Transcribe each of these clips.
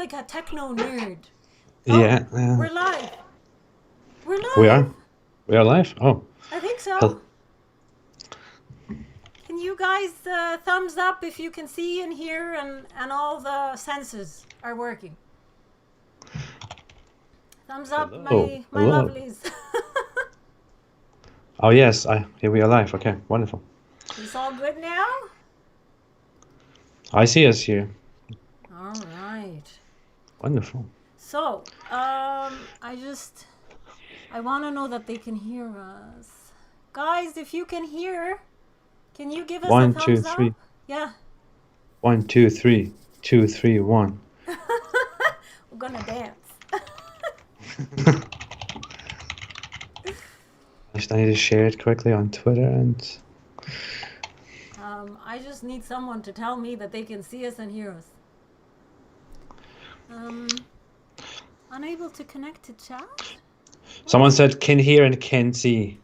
like a techno nerd. Yeah, We're live. We're we are. live. We are live. Oh, I think so. hel- Can you guys thumbs up if you can see and hear and all the senses are working? Thumbs up, hello, my hello. lovelies. Oh yes, here we are live. Okay, wonderful. It's all good now? I see us here. All right. Wonderful. So, I want to know that they can hear us. Guys, if you can hear, can you give us a One, two, thumbs up? three. Yeah. 1, 2, 3. 2, 3, 1. We're gonna dance. I need to share it quickly on Twitter and. I just need someone to tell me that they can see us and hear us. Unable to connect to chat? Someone said can hear and can see,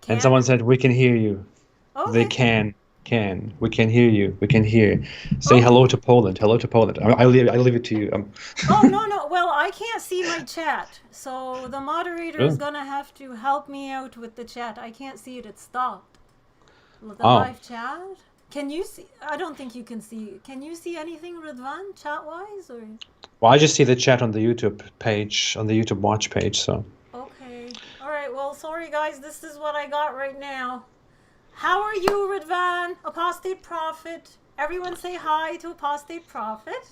and someone said we can hear you. They Okay. can. We can hear you. We can hear. Say Okay. hello to Poland. Hello to Poland. I leave it to you. Oh, no. Well, I can't see my chat. So the moderator is Really? going to have to help me out with the chat. I can't see it. It stopped. The Oh. live chat? Can you see? I don't think you can see. Can you see anything, Ridvan, chat-wise? Or? Well, I just see the chat on the YouTube page, on the YouTube watch page, so. Okay. All right. Well, sorry, guys. This is what I got right now. How are you, Ridvan? Apostate Prophet. Everyone say hi to Apostate Prophet.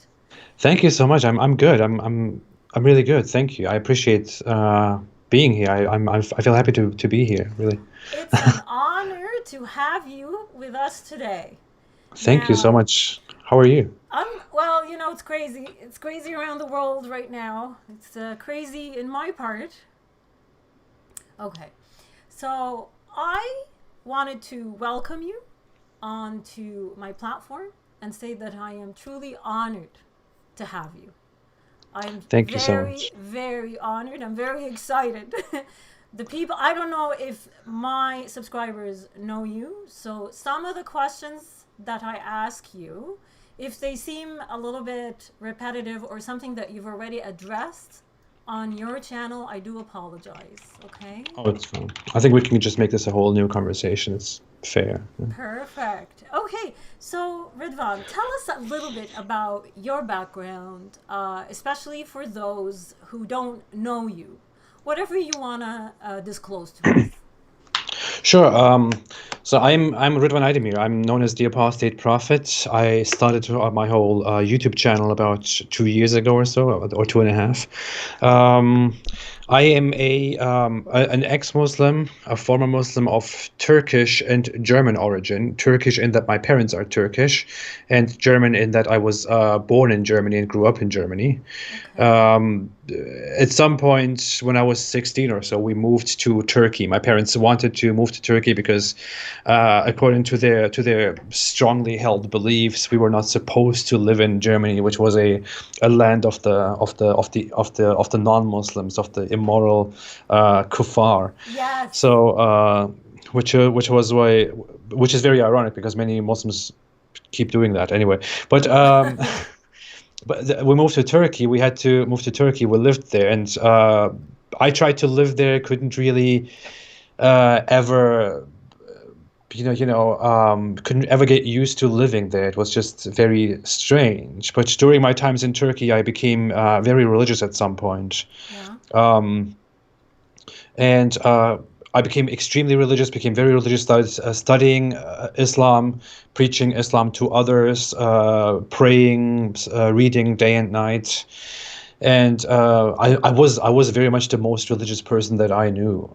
Thank you so much. I'm good. I'm really good. Thank you. I appreciate being here. I feel happy to be here, really. It's an honor to have you with us today. Thank you so Now, much. How are you? well, it's crazy. It's crazy around the world right now. It's crazy in my part. Okay. So, I wanted to welcome you onto my platform and say that I am truly honored to have you. I'm Thank you so very, much. very honored. I'm very excited. The people, I don't know if my subscribers know you. So some of the questions that I ask you, if they seem a little bit repetitive or something that you've already addressed on your channel, I do apologize. Okay? Oh, it's fine. I think we can just make this a whole new conversation. It's fair. Yeah. Perfect. Okay, so Ridvan, tell us a little bit about your background, especially for those who don't know you. Whatever you want to disclose to us. Sure. So I'm Ridwan Aydemir. I'm known as the Apostate Prophet. I started my whole YouTube channel about 2 years ago or so, or 2.5. I am an ex-Muslim, a former Muslim of Turkish and German origin. Turkish in that my parents are Turkish, and German in that I was born in Germany and grew up in Germany. Okay. At some point when I was 16 or so, we moved to Turkey. My parents wanted to move to Turkey because, according to their strongly held beliefs, we were not supposed to live in Germany, which was a land of the non-Muslims, of the immoral kuffar. Yes. So, which is very ironic because many Muslims keep doing that anyway. But we moved to Turkey. We had to move to Turkey. We lived there, and I tried to live there. Couldn't really ever, couldn't ever get used to living there. It was just very strange. But during my times in Turkey, I became very religious at some point. Yeah. And I became extremely religious, became very religious, started studying Islam, preaching Islam to others, praying, reading day and night. And I was very much the most religious person that I knew.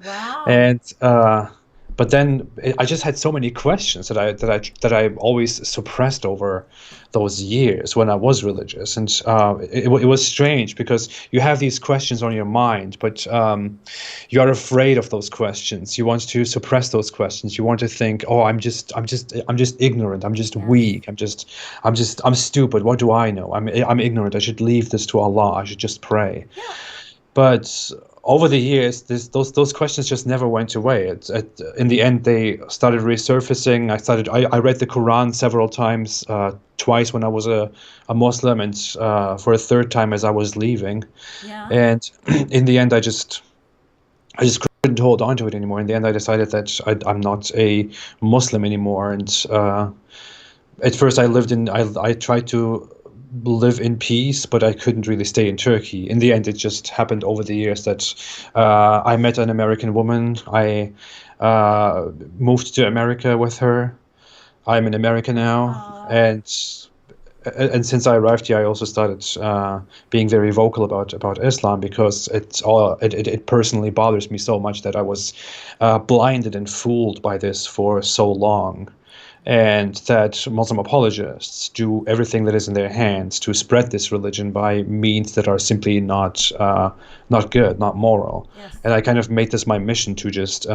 Wow. And but then I just had so many questions that I always suppressed over those years when I was religious, and it was strange because you have these questions on your mind, but you are afraid of those questions. You want to suppress those questions. You want to think, oh, I'm just ignorant. I'm just Yes. weak. I'm stupid. What do I know? I'm ignorant. I should leave this to Allah. I should just pray. Yeah. But over the years, those questions just never went away. In the end, they started resurfacing. I read the Quran several times, twice when I was a Muslim, and for a third time as I was leaving. Yeah. And in the end, I just couldn't hold on to it anymore. In the end, I decided that I'm not a Muslim anymore. And at first, I tried to live in peace, but I couldn't really stay in Turkey. In the end, it just happened over the years that I met an American woman. I moved to America with her. I'm in America now, and since I arrived here, I also started being very vocal about Islam, because it personally bothers me so much that I was blinded and fooled by this for so long. And that Muslim apologists do everything that is in their hands to spread this religion by means that are simply not good, not moral. Yes. And I kind of made this my mission to just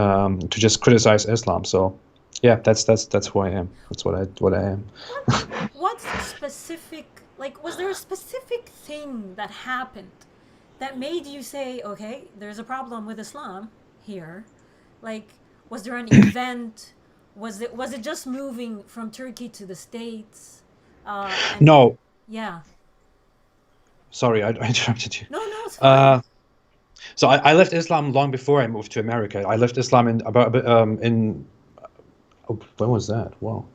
criticize Islam. So, yeah, that's who I am. That's what I am. What's specific? Like, was there a specific thing that happened that made you say, "Okay, there's a problem with Islam here"? Like, was there an event? Was it just moving from Turkey to the States? No. Yeah. Sorry, I interrupted you. No, it's fine. So I left Islam long before I moved to America. I left Islam when was that? Wow.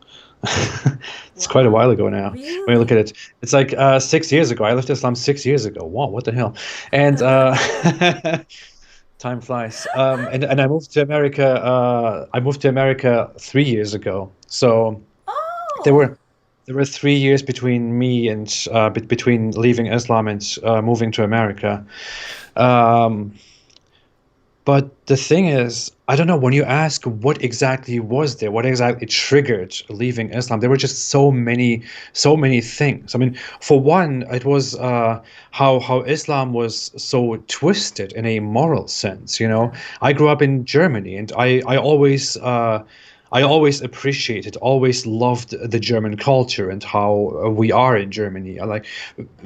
It's quite a while ago now. Really? When you look at it, it's like 6 years ago. I left Islam 6 years ago. Wow, what the hell? And time flies. And I moved to America. I moved to America 3 years ago. So there were 3 years between me and between leaving Islam and moving to America. But the thing is, I don't know, when you ask what exactly was there, what exactly triggered leaving Islam, there were just so many things. I mean, for one, it was how Islam was so twisted in a moral sense, you know. I grew up in Germany, and I always appreciated, always loved the German culture and how we are in Germany.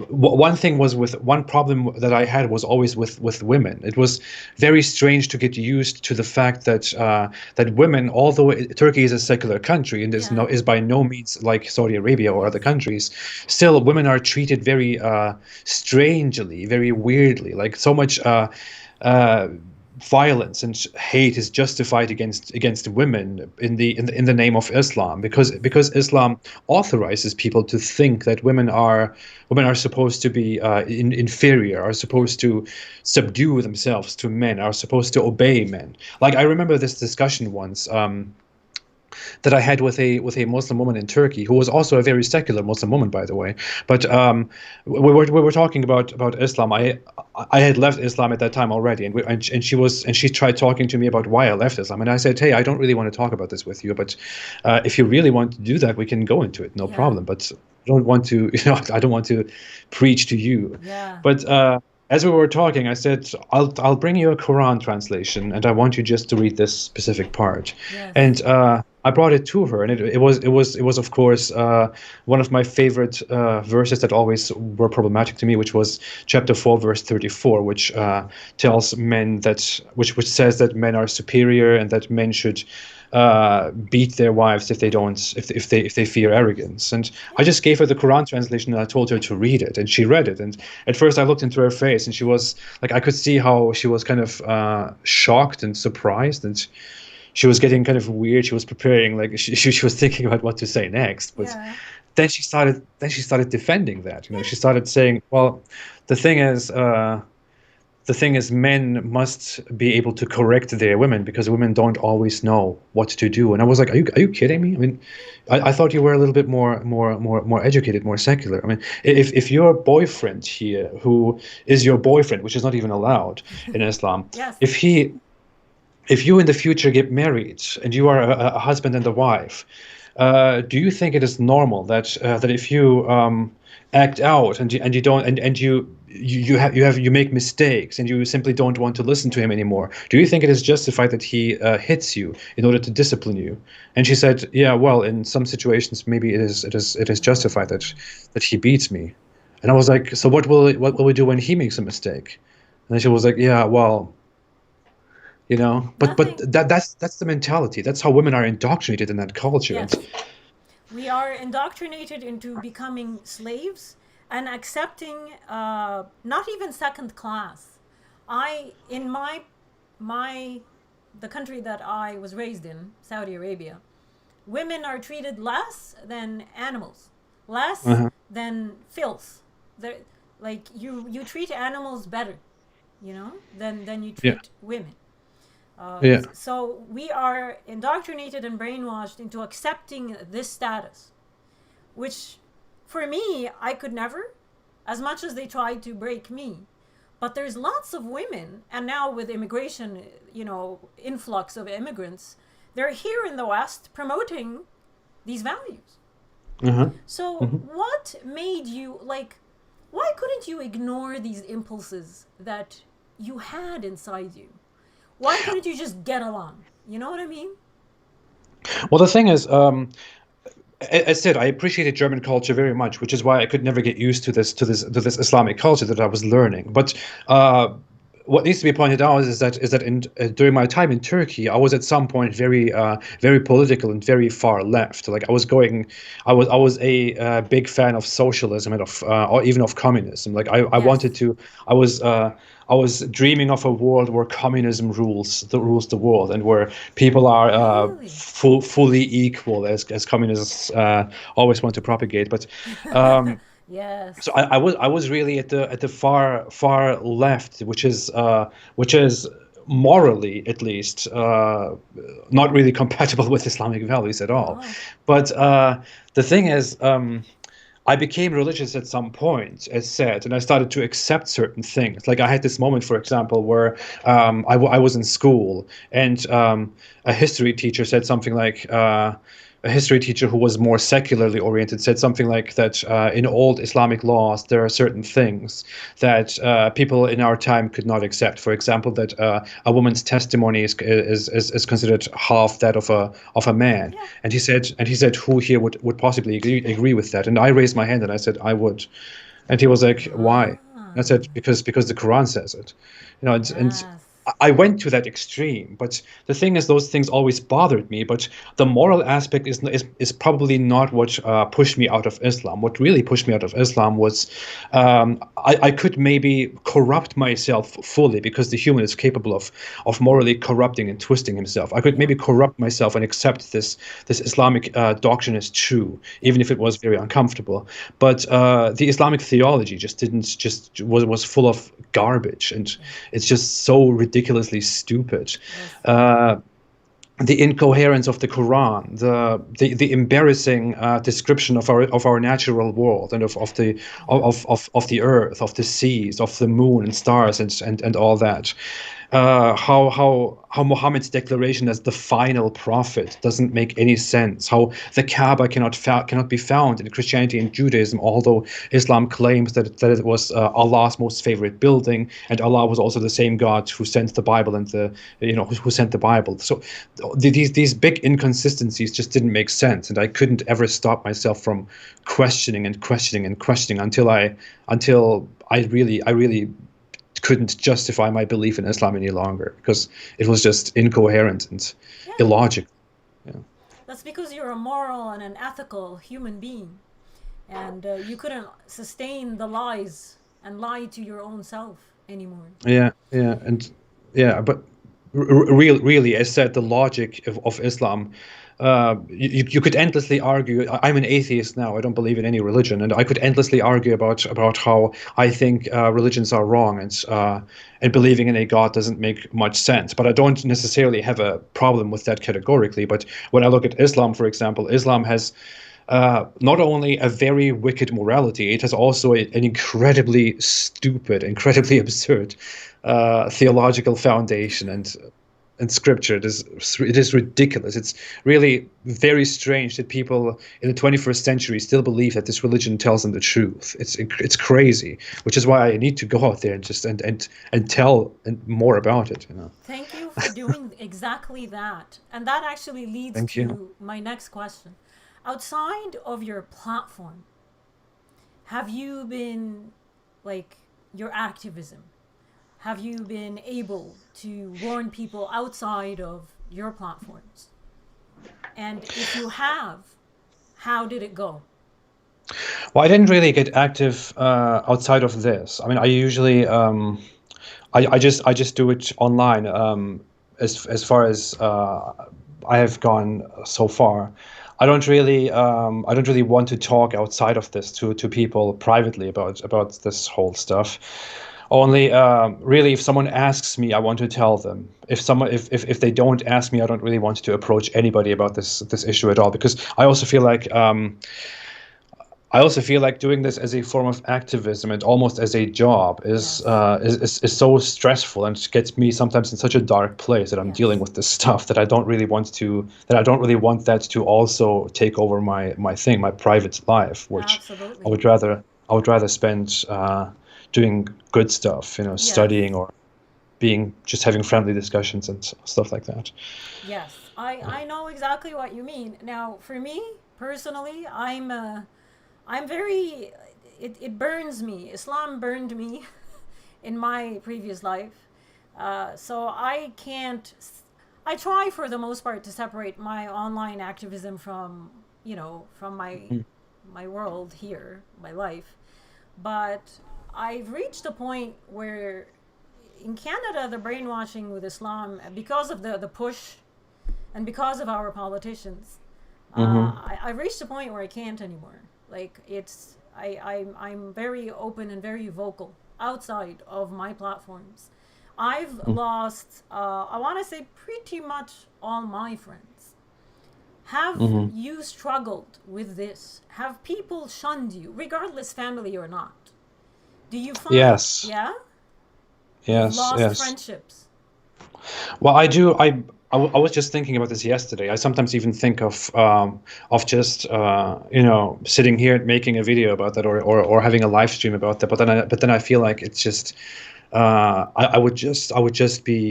One problem that I had was always with women. It was very strange to get used to the fact that women, although Turkey is a secular country and is by no means like Saudi Arabia or other countries, still women are treated very strangely, very weirdly. Like, so much violence and hate is justified against women in the name of Islam, because Islam authorizes people to think that women are supposed to be inferior, are supposed to subdue themselves to men, are supposed to obey men. Like, I remember this discussion once that I had with a Muslim woman in Turkey, who was also a very secular Muslim woman, by the way. But we were talking about Islam. I had left Islam at that time already, and she tried talking to me about why I left Islam, and I said, hey, I don't really want to talk about this with you, but if you really want to do that, we can go into it, no problem. But I don't want to, I don't want to preach to you. Yeah. But as we were talking, I said, I'll bring you a Quran translation, and I want you just to read this specific part. Yes. And I brought it to her, and it was of course one of my favorite verses that always were problematic to me, which was chapter 4, verse 34, which tells men which says that men are superior and that men should beat their wives if they fear arrogance. And I just gave her the Quran translation, and I told her to read it, and she read it. And at first I looked into her face, and she was like, I could see how she was kind of shocked and surprised, and she was getting kind of weird. She was preparing, like she was thinking about what to say next. But then she started defending that. She started saying, well, the thing is, men must be able to correct their women, because women don't always know what to do. And I was like, are you kidding me? I mean, I thought you were a little bit more educated, more secular. I mean, if your boyfriend here, who is your boyfriend, which is not even allowed in Islam, if you in the future get married and you are a husband and a wife, do you think it is normal that if you act out and you don't and you make mistakes and you simply don't want to listen to him anymore, do you think it is justified that he hits you in order to discipline you? And she said, yeah, well, in some situations maybe it is justified that he beats me. And I was like, so what will we do when he makes a mistake? And then she was like, yeah, well, you know. But Nothing. that's the mentality. That's how women are indoctrinated in that culture. And Yes. We are indoctrinated into becoming slaves and accepting not even second class. In my the country that I was raised in, Saudi Arabia, women are treated less than animals, less uh than filth. They're, like you treat animals better, than you yeah, treat women. yeah, So we are indoctrinated and brainwashed into accepting this status, which for me, I could never, as much as they tried to break me. But there's lots of women, and now with immigration, influx of immigrants, they're here in the West promoting these values. uh-huh. So, what made you, like, why couldn't you ignore these impulses that you had inside you? Why couldn't you just get along? You know what I mean? Well, the thing is, as I said, I appreciated German culture very much, which is why I could never get used to this Islamic culture that I was learning. But uh, what needs to be pointed out is that during my time in Turkey, I was at some point very political and very far left. Like I was a big fan of socialism and of or even of communism. Like I Yes. wanted to. I was. I was dreaming of a world where communism rules the world, and where people are Really? fully equal, as communists always want to propagate. But um, so Yes. I was really at the far left, which is morally at least not really compatible with Islamic values at all. Oh. But the thing is, I became religious at some point, as said, and I started to accept certain things. Like I had this moment, for example, where I was in school, and a history teacher said something like, a history teacher who was more secularly oriented said something like that in old Islamic laws, there are certain things that people in our time could not accept. For example, that a woman's testimony is considered half that of a man. Yeah. And he said, who here would possibly agree with that? And I raised my hand and I said, I would. And he was like, why? And I Ah. said, because the Quran says it. And Yes. I went to that extreme. But the thing is, those things always bothered me. But the moral aspect is probably not what pushed me out of Islam. What really pushed me out of Islam was I could maybe corrupt myself fully, because the human is capable of morally corrupting and twisting himself. I could Yeah. maybe corrupt myself and accept this Islamic doctrine as true, Yeah. even if it was very uncomfortable. But the Islamic theology just was full of garbage, and Yeah. it's just so ridiculously stupid. Yes. Uh, the incoherence of the Quran, the embarrassing description of our natural world, and of the Yeah. of the earth, of the seas, of the moon and stars, and all that. How Muhammad's declaration as the final prophet doesn't make any sense. How the Kaaba cannot be found in Christianity and Judaism, although Islam claims that it was Allah's most favorite building, and Allah was also the same God who sent the Bible, and who sent the Bible. So these big inconsistencies just didn't make sense, and I couldn't ever stop myself from questioning and questioning and questioning until I really couldn't justify my belief in Islam any longer, because it was just incoherent and Yeah. illogical. Yeah. That's because you're a moral and an ethical human being, and you couldn't sustain the lies and lie to your own self anymore. Yeah, yeah, and yeah, but really, as said, the logic of Islam, you could endlessly argue. I'm an atheist now. I don't believe in any religion, and I could endlessly argue about how I think religions are wrong, and believing in a God doesn't make much sense. But I don't necessarily have a problem with that categorically. But when I look at Islam, for example, Islam has not only a very wicked morality, it has also an incredibly stupid, incredibly absurd theological foundation and scripture. It is ridiculous. It's really very strange that people in the 21st century still believe that this religion tells them the truth. It's crazy, which is why I need to go out there and just and tell more about it. Thank you for doing exactly that. And that actually leads Thank you. to my next question. Outside of your platform, have you been, like, your activism? have you been able to warn people outside of your platforms? And if you have, how did it go? Well, I didn't really get active outside of this. I mean, I usually I just do it online. As far as I have gone so far, I don't really want to talk outside of this to people privately about this whole stuff. Only really, if someone asks me, I want to tell them. If they don't ask me, I don't really want to approach anybody about this issue at all, because I also feel like doing this as a form of activism and almost as a job Yes. is so stressful, and gets me sometimes in such a dark place that I'm dealing Yes. with this stuff that I don't really want that to also take over my private life, which I Absolutely. would rather I would rather spend doing good stuff, Yes. studying or just having friendly discussions and stuff like that. Yes. I know exactly what you mean. Now, for me personally, I'm very it burns me. Islam burned me in my previous life. So I can't. I try for the most part to separate my online activism from from my world here, my life. But I've reached a point where in Canada the brainwashing with Islam, because of the push and because of our politicians, Mm-hmm. I reached a point where I can't anymore. Like I'm very open and very vocal outside of my platforms. I've lost, I want to say, pretty much all my friends. Have Mm-hmm. you struggled with this? Have people shunned you, regardless family or not? Do you find, Yes. yeah, you've Yes. lost Yes. friendships? Well, I do. I was just thinking about this yesterday. I sometimes even think of just sitting here and making a video about that, or having a live stream about that. But then I feel like it's just I would just be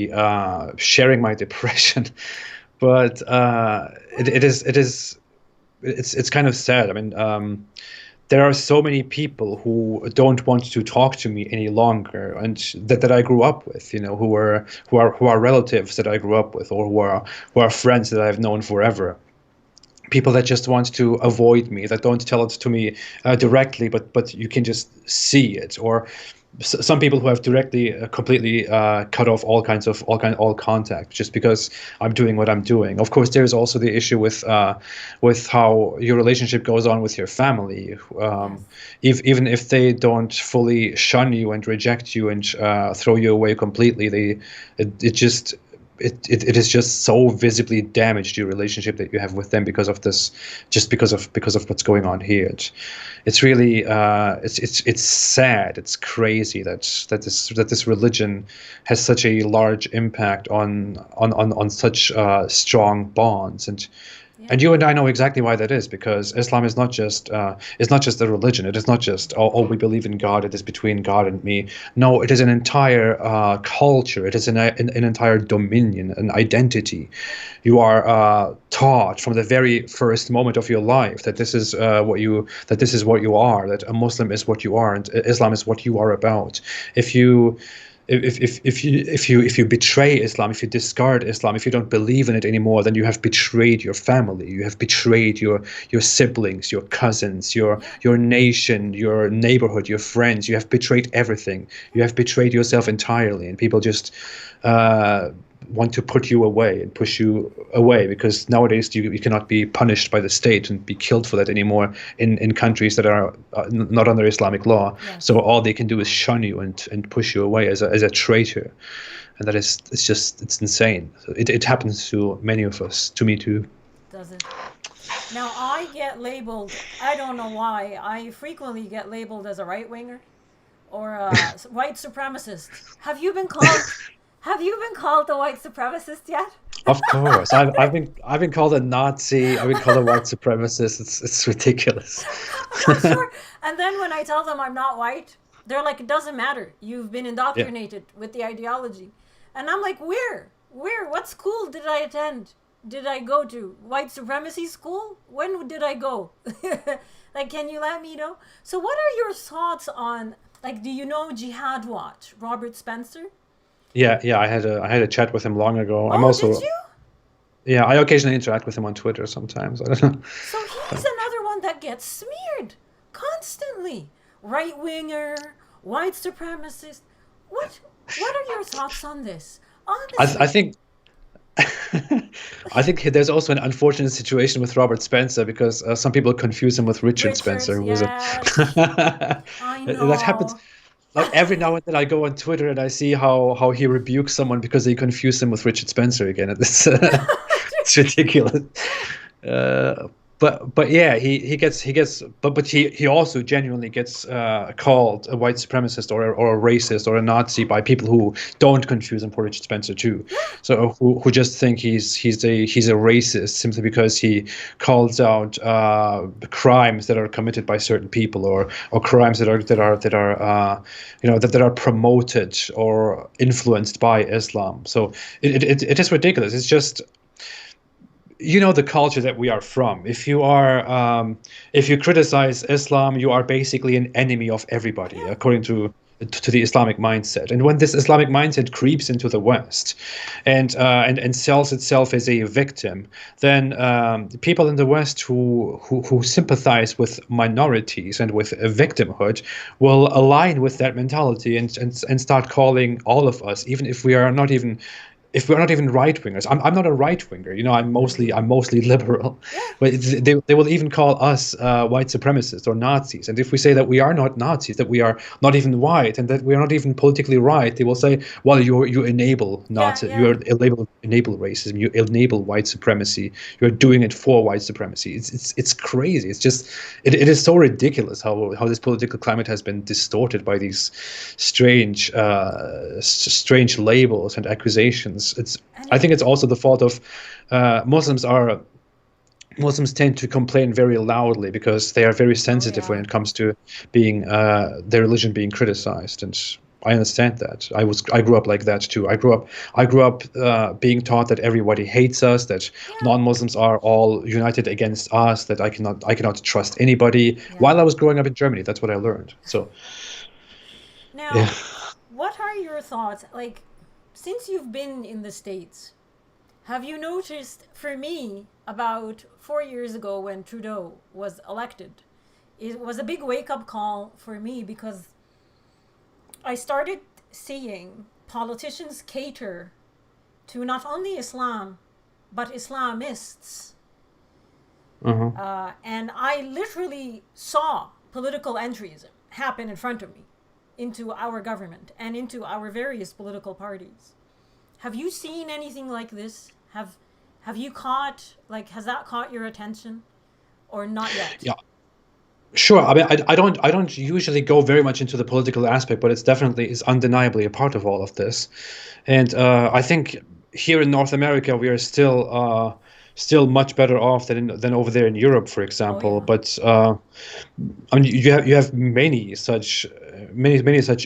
sharing my depression. But it's kind of sad. I mean, there are so many people who don't want to talk to me any longer, and that I grew up with, who are relatives that I grew up with, or who are friends that I've known forever. People that just want to avoid me, that don't tell it to me directly, but you can just see it. Or some people who have directly completely cut off all contact, just because I'm doing what I'm doing. Of course, there's also the issue with how your relationship goes on with your family. Yes. Even if they don't fully shun you and reject you and throw you away completely, it just it is just so visibly damaged your relationship that you have with them because of this, just because of what's going on here. It's really it's sad. It's crazy that this religion has such a large impact on such strong bonds. And Yeah. you and I know exactly why that is, because Islam is not just a religion. It is not just, oh, we believe in God. It is between God and me. No, it is an entire culture. It is an entire dominion, an identity. You are taught from the very first moment of your life that this is what you are. That a Muslim is what you are, and Islam is what you are about. If you if you betray Islam, if you discard Islam, if you don't believe in it anymore, then you have betrayed your family. You have betrayed your siblings, your cousins, Yeah. your nation, your neighborhood, your friends. You have betrayed everything. You have betrayed yourself entirely, and people just uh, want to put you away and push you away, because nowadays you cannot be punished by the state and be killed for that anymore in countries that are not under Islamic law. Yes. So all they can do is shun you and push you away as a traitor, and it's insane. It happens to many of us, to me too. Does it? Now I get labeled. I don't know why. I frequently get labeled as a right winger or a white supremacist. Have you been called a white supremacist yet? Of course, I've been called a Nazi. I've been called a white supremacist. It's ridiculous. I'm not sure. And then when I tell them I'm not white, they're like, it doesn't matter. You've been Yeah. indoctrinated with the ideology. And I'm like, where? Where? What school did I attend? Did I go to? White supremacy school? When did I go? Like, can you let me know? So, what are your thoughts on, like, do you know Jihad Watch, Robert Spencer? Yeah. I had a chat with him long ago. I'm Oh, did also you? Yeah. I occasionally interact with him on Twitter sometimes. I don't know. So he's But another one that gets smeared constantly. Right winger, white supremacist. What what are your thoughts on this? I Honestly. think I think there's also an unfortunate situation with Robert Spencer because some people confuse him with Richard Spencer, Richards, who was a yes. I that happens. know. Like every now and then, I go on Twitter and I see how he rebukes someone because they confuse him with Richard Spencer again. It's it's ridiculous. Uh, but yeah, he gets but he also genuinely gets called a white supremacist or a racist or a Nazi by people who don't confuse him for Richard Spencer too. Yeah, So who just think he's a racist simply because he calls out crimes that are committed by certain people or crimes that are promoted or influenced by Islam. So it is ridiculous. It's just the culture that we are from. If you criticize Islam, you are basically an enemy of everybody, yeah, according to the Islamic mindset. And when this Islamic mindset creeps into the West, and sells itself as a victim, then people in the West who sympathize with minorities and with victimhood will align with that mentality and start calling all of us, even if we're not even right wingers. I'm not a right winger. I'm mostly liberal, yeah, but they will even call us white supremacists or Nazis. And if we say that we are not Nazis, that we are not even white, and that we are not even politically right, they will say, well, you enable yeah, Nazi, yeah. you enable racism, you enable white supremacy, you're doing it for white supremacy. It's crazy. It is so ridiculous how this political climate has been distorted by these strange labels and accusations. And I it, think it's also the fault of Muslims are Muslims tend to complain very loudly because they are very oh sensitive when yeah, it comes to being their religion being criticized, and I understand that. I grew up like that too. I grew up being taught that everybody hates us, that yeah, non-Muslims are all united against us, that I cannot trust anybody. yeah. While I was growing up in Germany, that's what I learned. So yeah. Now, what are your thoughts? Like, since you've been in the States, have you noticed, for me, about 4 years ago when Trudeau was elected, it was a big wake up call for me because I started seeing politicians cater to not only Islam, but Islamists. Uh-huh. And I literally saw political entryism happen in front of me into our government and into our various political parties. Have you seen anything like this? Have you caught, like, has that caught your attention or not yet? Yeah. Sure. I mean, I don't usually go very much into the political aspect, but it's definitely is undeniably a part of all of this. And I think here in North America we are still much better off than over there in Europe, for Oh example. yeah. But I mean, you have many such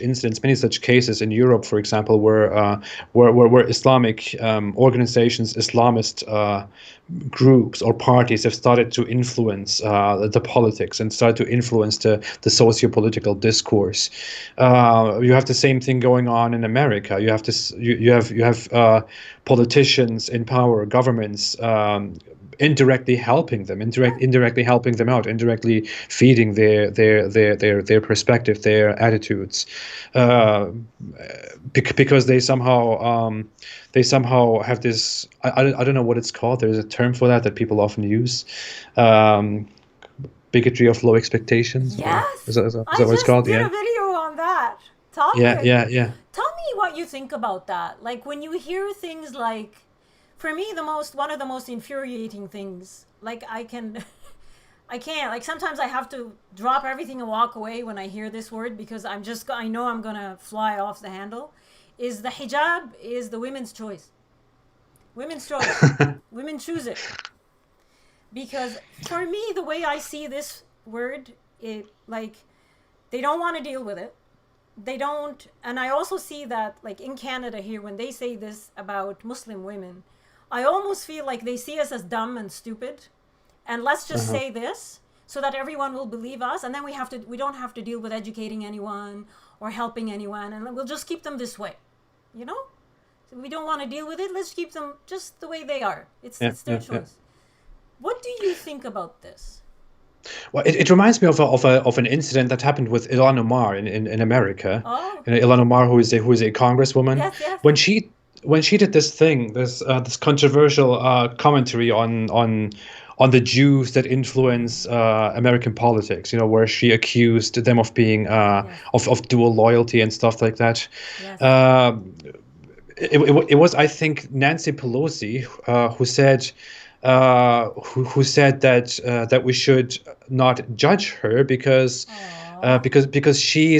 incidents, many such cases in Europe, for example, where Islamic organizations, Islamist groups or parties have started to influence the politics and started to influence the socio-political discourse. You have the same thing going on in America. You have politicians in power, governments. Indirectly helping them, Yeah. indirectly helping them out, indirectly feeding their perspective, their attitudes, uh, because they somehow have this. I don't know what it's called. There's a term for that people often use. Um, Bigotry of low expectations, or is Yes. that, is that, is I that what it's just called? did Yeah, a video on that yeah, topic. yeah, yeah. Tell me what you think about that. Like when you hear things like, for me, one of the most infuriating things. Like I can't. Like sometimes I have to drop everything and walk away when I hear this word because I know I'm gonna fly off the handle. Is the hijab is the women's choice. Women's choice. Women choose it. Because for me, the way I see this word, it like they don't want to deal with it. They don't, and I also see that like in Canada here when they say this about Muslim women, I almost feel like they see us as dumb and stupid, and let's just Uh-huh. say this so that everyone will believe us, and then we don't have to deal with educating anyone or helping anyone, and we'll just keep them this way, you know. We don't want to deal with it. Let's keep them just the way they are. It's Yeah, their yeah, yeah. choice. What do you think about this? Well, it reminds me of an incident that happened with Ilana Maher in America. Oh, Ilana Maher, who is a congresswoman, yes, yes. when she did this controversial commentary on the Jews that influence American politics. Where she accused them of being Yes, of dual loyalty and stuff like that. yes. Uh, it was, I think, Nancy Pelosi who said that we should not judge her because Aw. because she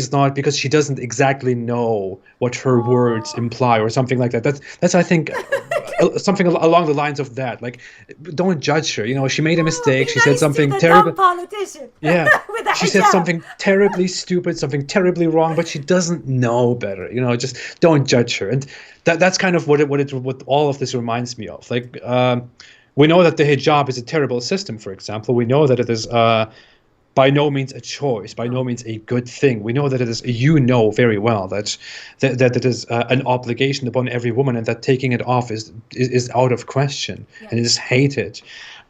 doesn't exactly know what her words Aw. imply or something like that. That's I think something along the lines of that. Like, don't judge her. She made a Oh, be mistake. She said nice to something the terrible. dumb politician Yeah, with a she said hijab. something terribly stupid, something terribly wrong, but she doesn't know better. Just don't judge her. And that's kind of what all of this reminds me of. Like, we know that the hijab is a terrible system. For example, we know that it is by no means a choice, by no No. means a good thing. We know that it is. You know very well that it is an obligation upon every woman, and that taking it off is out of question Yes. and is hated.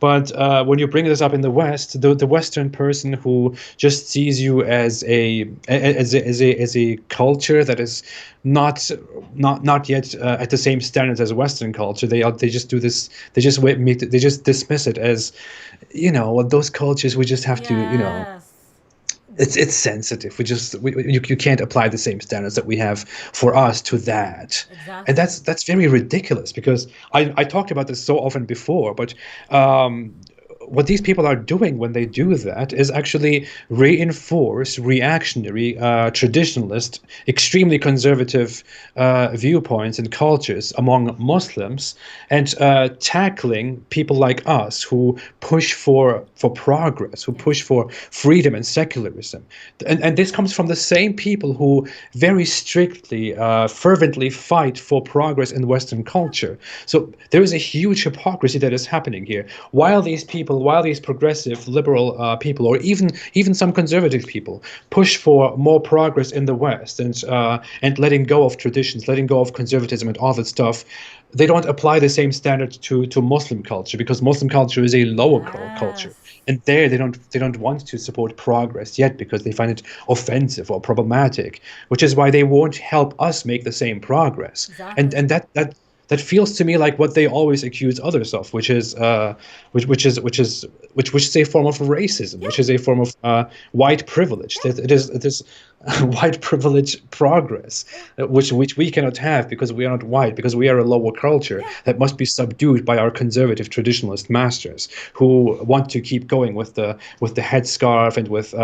But when you bring this up in the West, the Western person who just sees you as a culture that is not yet at the same standards as Western culture, they just do this. They just dismiss it as, those cultures, we just have to, Yes. it's sensitive. You can't apply the same standards that we have for us to that. Exactly. And that's very ridiculous, because I talked about this so often before, but what these people are doing when they do that is actually reinforce reactionary, traditionalist, extremely conservative viewpoints and cultures among Muslims, and tackling people like us who push for progress, who push for freedom and secularism. And this comes from the same people who very strictly, fervently fight for progress in Western culture. So there is a huge hypocrisy that is happening here. While these progressive, liberal people, or even some conservative people, push for more progress in the West and letting go of traditions, letting go of conservatism and all that stuff, they don't apply the same standards to Muslim culture, because Muslim culture is a lower culture. Yes. And there they don't want to support progress yet, because they find it offensive or problematic, which is why they won't help us make the same progress. Exactly. And that feels to me like what they always accuse others of, which is a form of racism, which is a form of white privilege. That it is white privilege progress, which we cannot have, because we are not white, because we are a lower culture that must be subdued by our conservative traditionalist masters, who want to keep going with the headscarf and with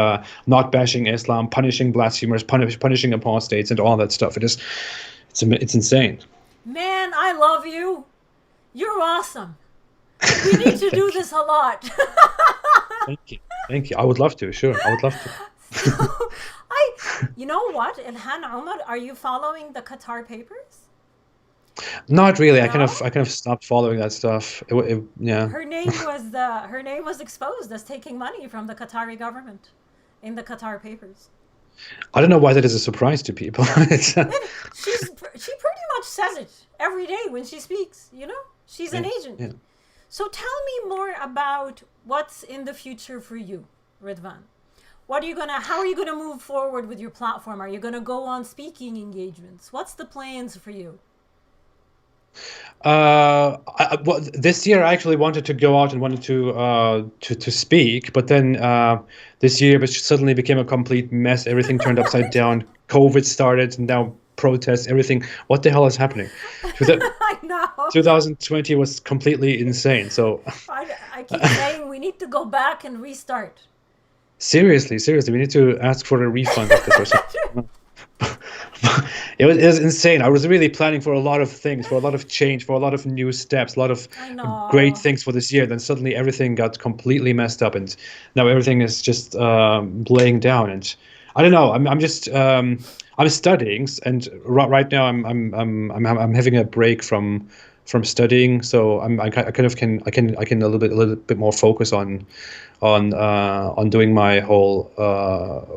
not bashing Islam, punishing blasphemers, punishing apostates, and all that stuff. It's insane. Man, I love you. You're awesome. We need to do this a lot. Thank you. I would love to. Sure, I would love to. So, you know what, Ilhan Omar, are you following the Qatar papers? Not really. I No? kind of stopped following that stuff. Yeah. Her name was exposed as taking money from the Qatari government in the Qatar papers. I don't know why that is a surprise to people. It's, She pretty much says it every day when she speaks. She's an agent. yeah. So tell me more about what's in the future for you, Ridvan. How are you gonna move forward with your platform? Are you gonna go on speaking engagements? What's the plans for you? Well, this year I actually wanted to go out and wanted to speak, but then this year it suddenly became a complete mess. Everything turned upside down. COVID started, and now protests. Everything. What the hell is happening? I know. 2020 was completely insane. So I keep saying we need to go back and restart. seriously, we need to ask for a refund of this or something. It was insane. I was really planning for a lot of things, for a lot of change, for a lot of new steps, a lot of I know. great things for this year. Then suddenly everything got completely messed up, and now everything is just laying down. And I don't know. I'm just I'm studying, and right now I'm having a break from studying, so I kind of can a little bit more focus on doing my whole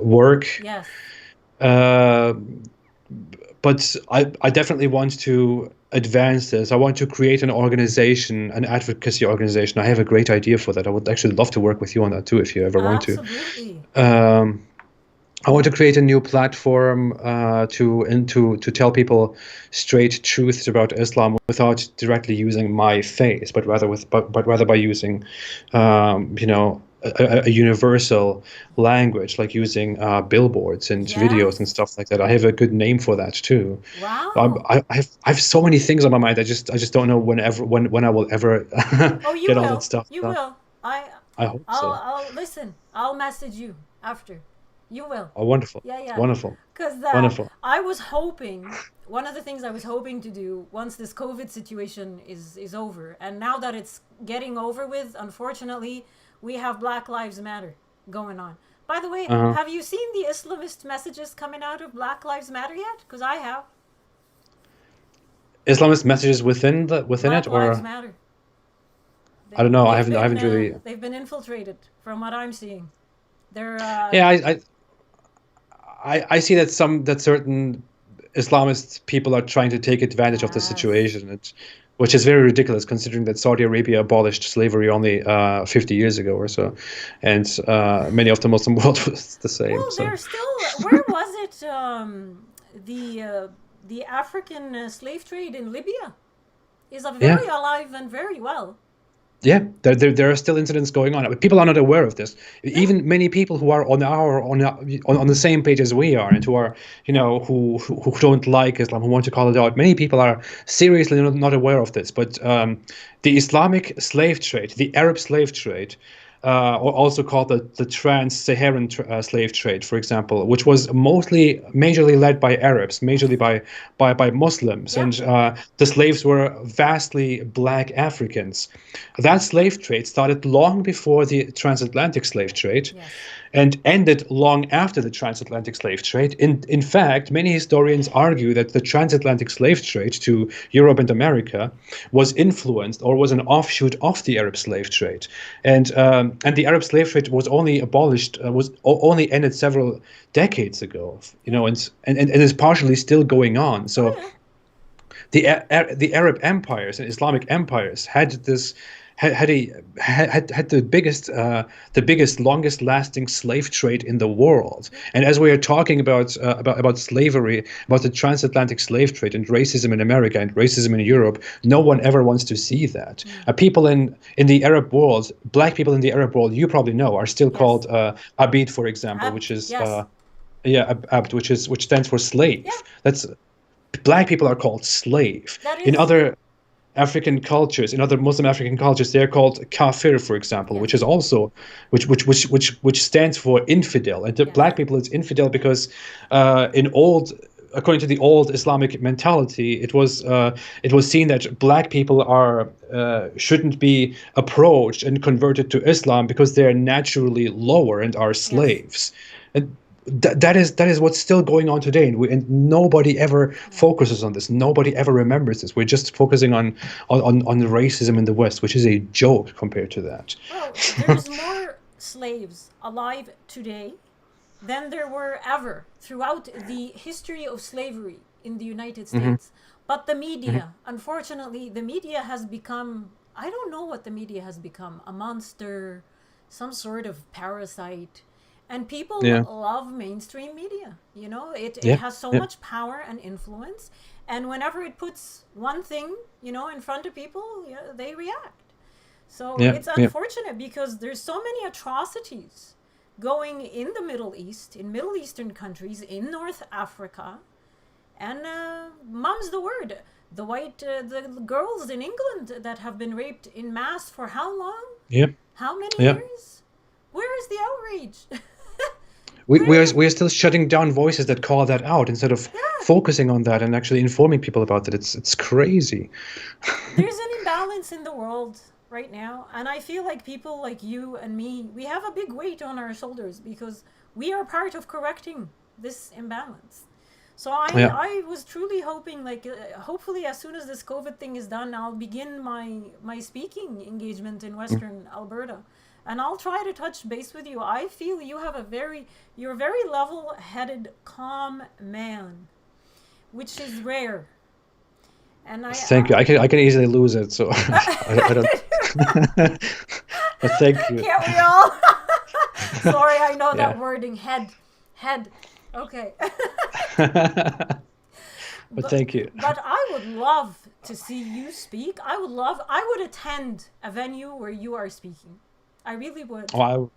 work. Yes. Uh, but I definitely want to advance this. I want to create an organization, an advocacy organization. I have a great idea for that. I would actually love to work with you on that too, if you ever want to. Absolutely. I want to create a new platform to tell people straight truths about Islam without directly using my face, but rather by using, a universal language, like using billboards and videos and Yes. stuff like that. I have a good name for that too. Wow. I have so many things on my mind. I just don't know when I will ever Oh, you get all that will. stuff You done. will. I hope so. I'll listen. I'll message you after. You will. Oh, wonderful, Yeah, yeah. wonderful, Because wonderful. I was hoping, one of the things I was hoping to do once this COVID situation is over, and now that it's getting over with, unfortunately, we have Black Lives Matter going on. By the way, Uh-huh. have you seen the Islamist messages coming out of Black Lives Matter yet? Because I have. Islamist messages within Black it, Lives or Matter. I don't know. I They've haven't really. been infiltrated from what I'm seeing. They're Yeah, I see that certain Islamist people are trying to take advantage of the yes. situation, which is very ridiculous considering that Saudi Arabia abolished slavery only 50 years ago or so, and many of the Muslim world was the same. Well, So they're still. Where was it? The African slave trade in Libya is a yeah, very alive and very well. yeah, there are still incidents going on. People are not aware of this. Yeah, Even many people who are on the same page as we are, and who are yeah, who don't like Islam, who want to call it out. Many people are seriously not aware of this. But the Islamic slave trade, the Arab slave trade, or also called the trans-Saharan slave trade, for example, which was majorly led by Arabs, majorly by Muslims, yeah, and the slaves were vastly black Africans. That slave trade started long before the transatlantic slave trade yes, and ended long after the transatlantic slave trade. In fact, many historians argue that the transatlantic slave trade to Europe and America was influenced or was an offshoot of the Arab slave trade, and the Arab slave trade was only abolished was only ended several decades ago, yeah. and is partially still going on. Oh So yeah, the Arab empires and Islamic empires had this had the biggest longest lasting slave trade in the world. And as we are talking about slavery, about the transatlantic slave trade and racism in America and racism in Europe, no one ever wants to see that. People in the Arab world, black people in the Arab world, you probably know, are still yes. called abid, for example, which Apt. is Yes. abd, which stands for Yeah. slave. That's Black people are called slave. That In is. other African cultures, in other Muslim African cultures, they're called kafir, for example, which Yes. is also which stands for infidel. And the Yes. black people is infidel because according to the old Islamic mentality, it was seen that black people are shouldn't be approached and converted to Islam because they're naturally lower and are Yes. slaves. And that is what's still going on today, and nobody ever Yeah. focuses on this. Nobody ever remembers this. We're just focusing on the racism in the West, which is a joke compared to that. Well, there's more slaves alive today than there were ever throughout the history of slavery in the United Hmm. States. But the Hmm. media, unfortunately, the media has become, I don't know what the media has become, a monster, some sort of parasite. And people Yeah, love mainstream media. You know, it yeah, has so yeah, much power and influence. And whenever it puts one thing, in front of people, yeah, they react. So yeah, it's yeah, unfortunate because there's so many atrocities going in the Middle East, in Middle Eastern countries, in North Africa, and mum's the word. The girls in England that have been raped in mass for how long? yeah, How many yeah. years? Where is the outrage? We are Where? still shutting down voices that call that out instead of Yeah, focusing on that and actually informing people about it. It's crazy. there's an imbalance in the world right now, and I feel like people like you and me, we have a big weight on our shoulders because we are part of correcting this imbalance. So I, Yeah. I was truly hoping, like, hopefully, as soon as this COVID thing is done, I'll begin my speaking engagement in Western Alberta, and I'll try to touch base with you. I feel you're a very level-headed, calm man which is rare. And Thank you. I can easily lose it, so I don't. But thank you. Can't we all? Sorry, I know that Yeah. wording. Head. Okay. But thank you. But I would love to see you speak. I would attend a venue where you are speaking. I really would. Oh,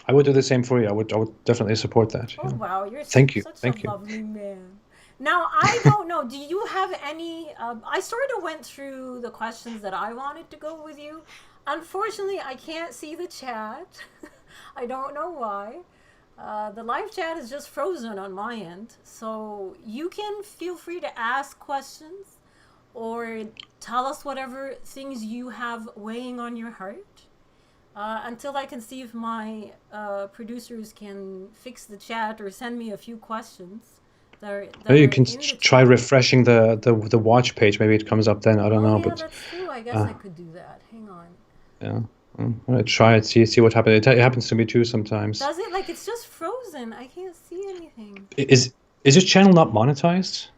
I would do the same for you. I would definitely support that. Oh Yeah. wow, you're Thank you. such Thank a you. lovely man. Now I don't know. Do you have any? I sort of went through the questions that I wanted to go with you. Unfortunately, I can't see the chat. I don't know why. The live chat is just frozen on my end, so you can feel free to ask questions or tell us whatever things you have weighing on your heart. Until I can see if my producers can fix the chat or send me a few questions that Maybe are you can in the try chat. refreshing the watch page. Maybe it comes up then. I don't Oh know, yeah, but that's true. I guess I could do that. Hang on. yeah. I'm gonna try it. See what happens. It happens to me too sometimes. Does it? Like it's just frozen. I can't see anything. Is your channel not monetized?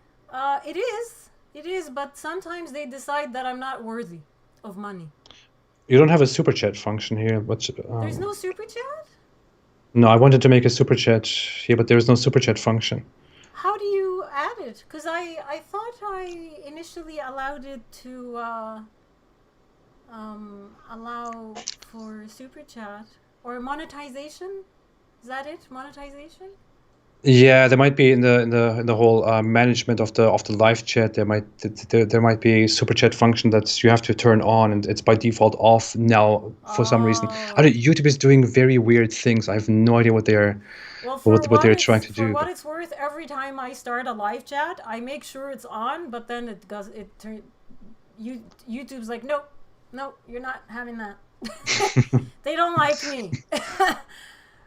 It is. It is, but sometimes they decide that I'm not worthy of money. You don't have a super chat function here, but There's no super chat? no, I wanted to make a super chat here, but there's no super chat function. How do you add it? Because I thought I initially allowed it to allow for super chat or monetization. Is that it? Monetization? Yeah, there might be in the whole management of the live chat. There might be a super chat function that you have to turn on, and it's by default off now for some reason. I don't, YouTube is doing very weird things. I have no idea what they're Well, for what they're trying to for do. what it's worth, every time I start a live chat, I make sure it's on, but then YouTube's like, nope, you're not having that. They don't like me.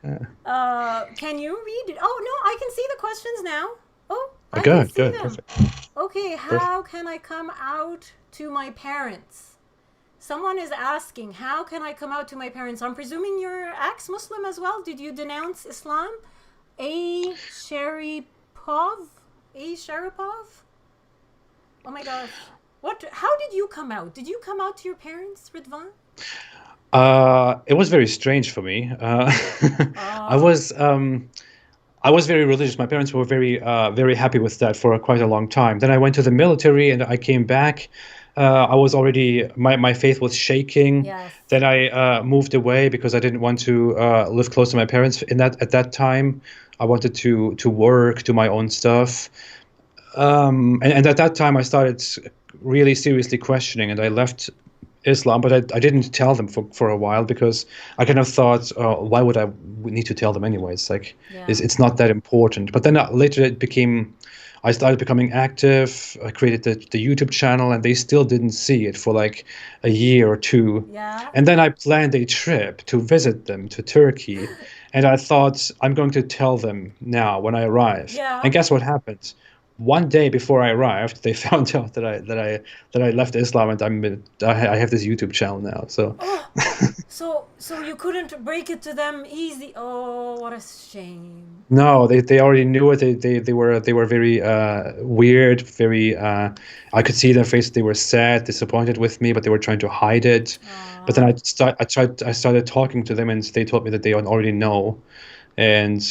Can you read it? Oh no, I can see the questions now. Oh, I can see Good, them. perfect. Okay, how can I come out to my parents? Someone is asking, how can I come out to my parents? I'm presuming you're ex-Muslim as well. Did you denounce Islam? A Sharipov? Oh my gosh. How did you come out? Did you come out to your parents, Ridvan? It was very strange for me. I was very religious. My parents were very happy with that for quite a long time. Then I went to the military and I came back. I was already my faith was shaking. Yes. Then I moved away because I didn't want to live close to my parents at that time. I wanted to work, do my own stuff. And at that time I started really seriously questioning, and I left Islam, but I didn't tell them for a while because I kind of thought, why would I need to tell them anyways? Like, it's not that important. But then later I started becoming active. I created the YouTube channel, and they still didn't see it for like a year or two. Yeah. And then I planned a trip to visit them to Turkey, and I thought I'm going to tell them now when I arrive. Yeah. And guess what happened? One day before I arrived, they found out that I left Islam, and I have this YouTube channel now. So, so you couldn't break it to them easy. Oh, what a shame. no, they already knew it. They were very weird. Very I could see their faces. They were sad, disappointed with me, but they were trying to hide it. But then I started talking to them, and they told me that they already know. And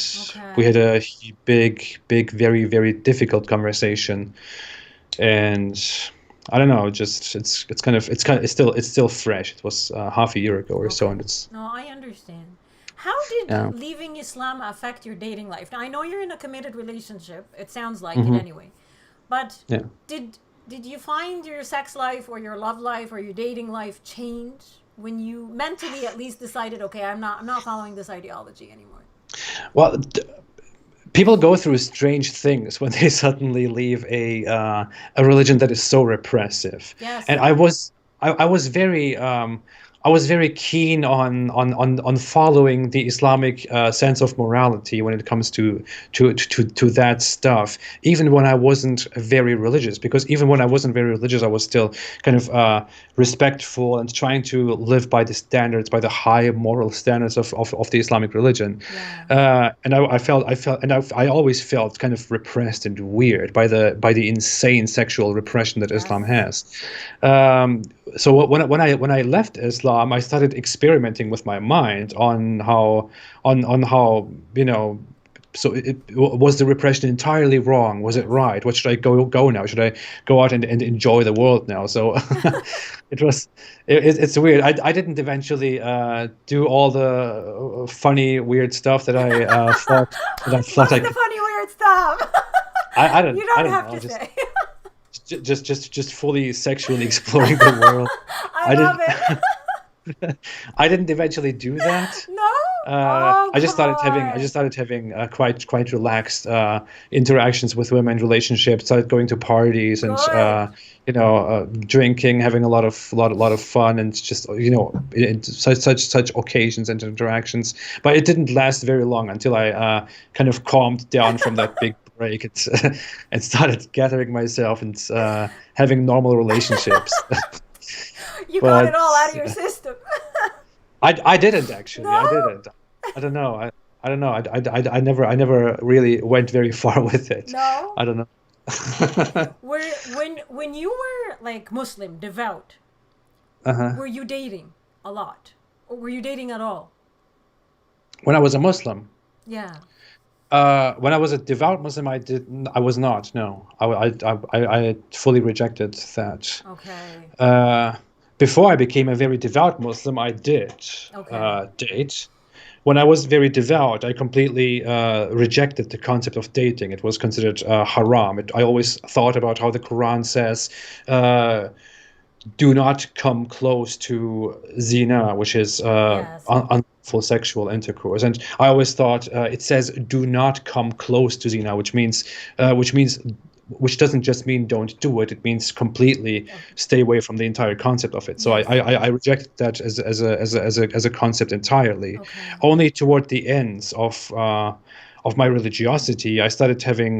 we had a big, very, very difficult conversation, and I don't know, just it's still fresh. It was half a year ago or so, and it's. No, I understand. How did leaving Islam affect your dating life? Now, I know you're in a committed relationship. It sounds like it anyway. But did you find your sex life or your love life or your dating life change when you mentally at least decided, okay, I'm not following this ideology anymore? Well, people go through strange things when they suddenly leave a religion that is so repressive. Yes. And I was very I was very keen on following the Islamic sense of morality when it comes to that stuff, even when I wasn't very religious. Because even when I wasn't very religious, I was still kind of respectful and trying to live by the standards, by the high moral standards of the Islamic religion. Yeah. And I always felt kind of repressed and weird by the insane sexual repression that Islam Yes. has. Um, so when I left Islam, I started experimenting with my mind on how, you know. So was the repression entirely wrong? Was it Yes. right? What should I go now? Should I go out and enjoy the world now? So it was it's weird. I didn't eventually do all the funny weird stuff that I thought What's I the could. funny weird stuff? You I don't don't have know. to say. Just fully sexually exploring the world. I I love didn't it. I didn't eventually do that. No? Oh, come I just on. started having quite relaxed interactions with women, relationships. Started going to parties and Good. drinking, having a lot of fun, and just such occasions and interactions. But it didn't last very long until I kind of calmed down from that big break and and started gathering myself and having normal relationships. You got it But all out of your system. I didn't actually. I No? didn't. I don't know. I don't know. I never really went very far with it. No? I don't know. When you were like Muslim, devout, Uh-huh. were you dating a lot? Or were you dating at all? When I was a Muslim, Yeah. when I was a devout Muslim, I was not. No, I fully rejected that. Okay. Uh, Before I became a very devout Muslim, I did Okay. date. When I was very devout, I completely rejected the concept of dating. It was considered haram. I always thought about how the Quran says, uh, "Do not come close to zina," which is Yes. unlawful sexual intercourse. And I always thought it says, "Do not come close to zina," which means which doesn't just mean don't do it. It means completely Okay. stay away from the entire concept of it. So Yes. I rejected that as a concept entirely. Okay. Only toward the ends of my religiosity, I started having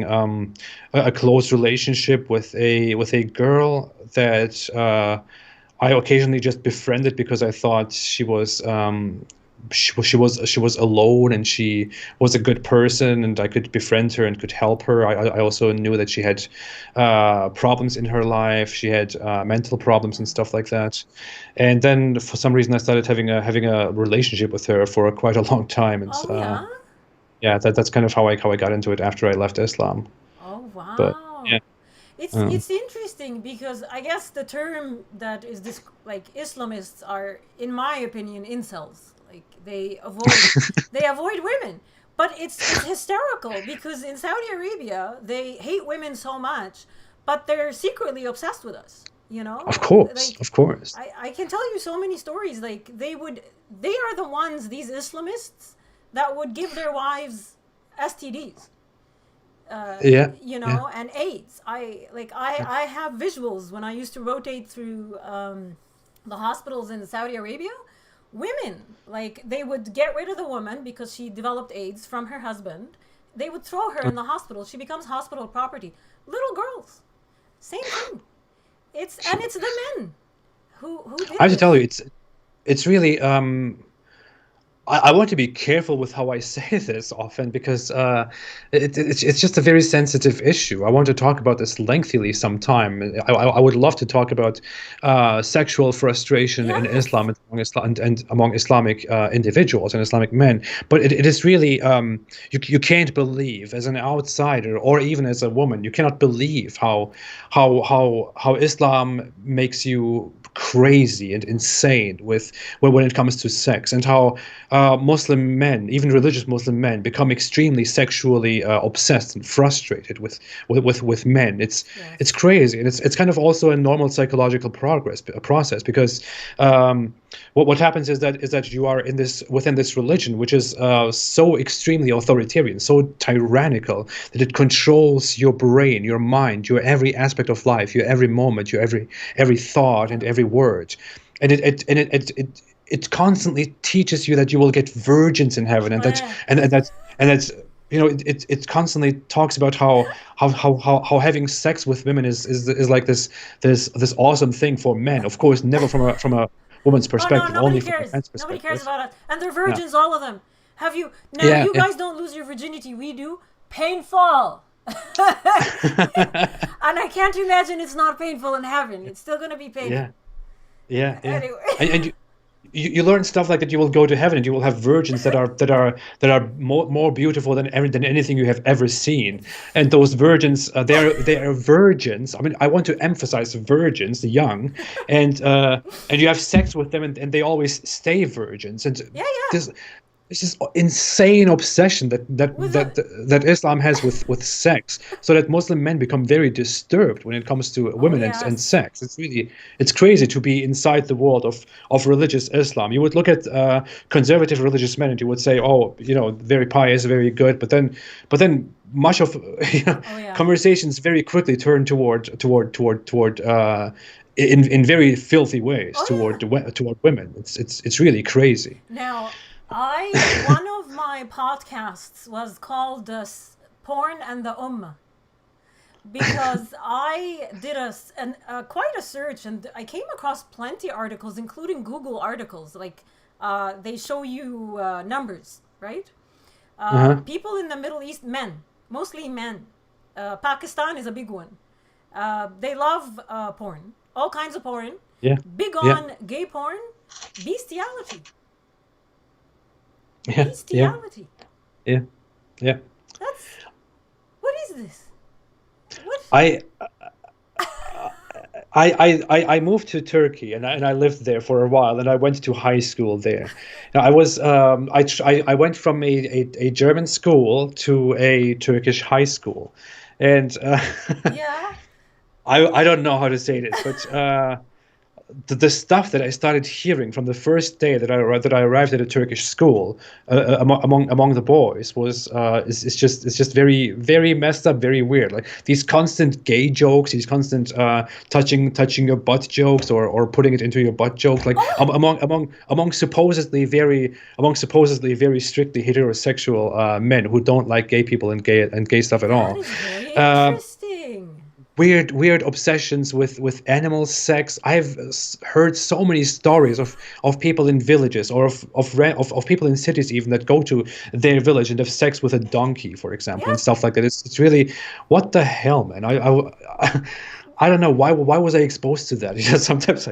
a close relationship with a girl that I occasionally just befriended because I thought she was alone and she was a good person and I could befriend her and could help her. I also knew that she had problems in her life. She had mental problems and stuff like that. And then for some reason I started having a relationship with her for quite a long time. And Oh yeah. yeah, that's kind of how I got into it after I left Islam. Oh But wow. yeah, um, It's interesting because I guess the term that is this like Islamists are, in my opinion, incels. Like they avoid women. But it's hysterical because in Saudi Arabia they hate women so much, but they're secretly obsessed with us. You know, like of course. I can tell you so many stories. Like they are the ones, these Islamists, that would give their wives STDs. Yeah, yeah. And AIDS. I have visuals when I used to rotate through the hospitals in Saudi Arabia. Women, like, they would get rid of the woman because she developed AIDS from her husband. They would throw her in the hospital. She becomes hospital property. Little girls, same thing. It's the men who did I have to tell this. you, it's really I want to be careful with how I say this often because it's just a very sensitive issue. I want to talk about this lengthily sometime. I would love to talk about sexual frustration in Yes. Islam and among Islamic individuals and Islamic men. But it is really you can't believe as an outsider or even as a woman, you cannot believe how Islam makes you crazy and insane with when it comes to sex and how Muslim men, even religious Muslim men, become extremely sexually obsessed and frustrated with men. It's Yes. crazy, and it's kind of also a normal psychological process because what happens is that you are in this within this religion which is so extremely authoritarian, so tyrannical that it controls your brain, your mind, your every aspect of life, your every moment, your every thought and every word, and it it constantly teaches you that you will get virgins in heaven, and that Eh, and that's it constantly talks about how having sex with women is like this awesome thing for men. Of course, never from a woman's oh no, perspective, nobody only from a cares. man's Nobody cares perspective. about it. And they're Yeah, virgins, all of them. Have you now? yeah, You yeah. guys don't lose your virginity. We do. Painful. And I can't imagine it's not painful in heaven. It's still gonna be Yeah, painful. yeah, yeah. Anyway. And you learn stuff like that. You will go to heaven and you will have virgins that are more beautiful than anything you have ever seen. And those virgins, they are virgins. I mean, I want to emphasize virgins, the young, and you have sex with them, and they always stay virgins. And Yeah, yeah. this it's just insane obsession that that With that a that Islam has with sex, so that Muslim men become very disturbed when it comes to oh women and yes. sex. It's crazy to be inside the world of religious Islam. You would look at conservative religious men and you would say, oh, very pious, very good, but then much of Oh yeah. conversations very quickly turn toward in very filthy ways Oh yeah. toward women. It's really crazy. Now, one of my podcasts was called "Porn and the Ummah" because I did quite a search, and I came across plenty articles, including Google articles. Like they show you numbers, right? Uh-huh. People in the Middle East, men, mostly men. Pakistan is a big one. They love porn, all kinds of porn. Yeah. Big Yeah. on gay porn, bestiality. Yeah. Yeah. Bestiality. Yeah. Yeah. That's what is this? What? I I moved to Turkey, and I lived there for a while, and I went to high school there. Now, I went from a German school to a Turkish high school, and Yeah. I don't know how to say this, but the stuff that I started hearing from the first day that I arrived at a Turkish school among the boys is just very very messed up, very weird. Like these constant gay jokes, these constant touching your butt jokes, or putting it into your butt jokes, like Oh, among supposedly very strictly heterosexual men who don't like gay people and gay stuff at that all. is very Um, interesting. weird obsessions with animal sex. I've heard so many stories of people in villages, or of people in cities even, that go to their village and have sex with a donkey, for example, Yeah. and stuff like that. It's really, what the hell, man. I don't know why was I exposed to that. Sometimes It.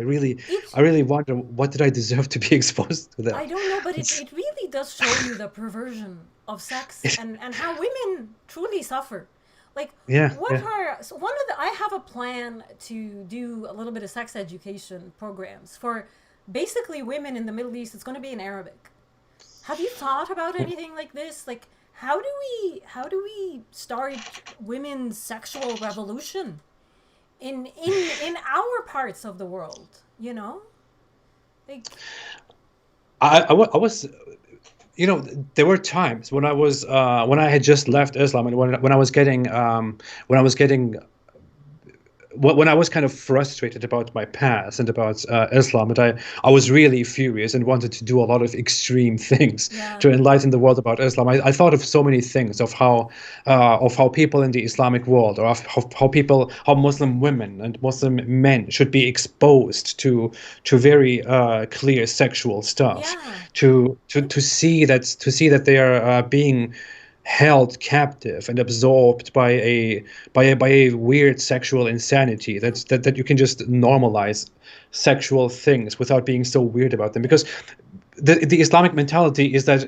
I really wonder, what did I deserve to be exposed to that. I don't know, but it, It's it really does show you the perversion of sex and how women truly suffer. Like, yeah, what yeah. are so one of the I have a plan to do a little bit of sex education programs for basically women in the Middle East. It's going to be in Arabic. Have you thought about anything like this? Like, how do we start women's sexual revolution in our parts of the world? You know, like I was, there were times when I had just left Islam, and when I was kind of frustrated about my past and about Islam, and I was really furious and wanted to do a lot of extreme things yeah, to enlighten the world about Islam. I thought of so many things of how people in the Islamic world, or of how Muslim women and Muslim men should be exposed to very clear sexual stuff, yeah, to see that they are being held captive and absorbed by a weird sexual insanity, that you can just normalize sexual things without being so weird about them, because the Islamic mentality is that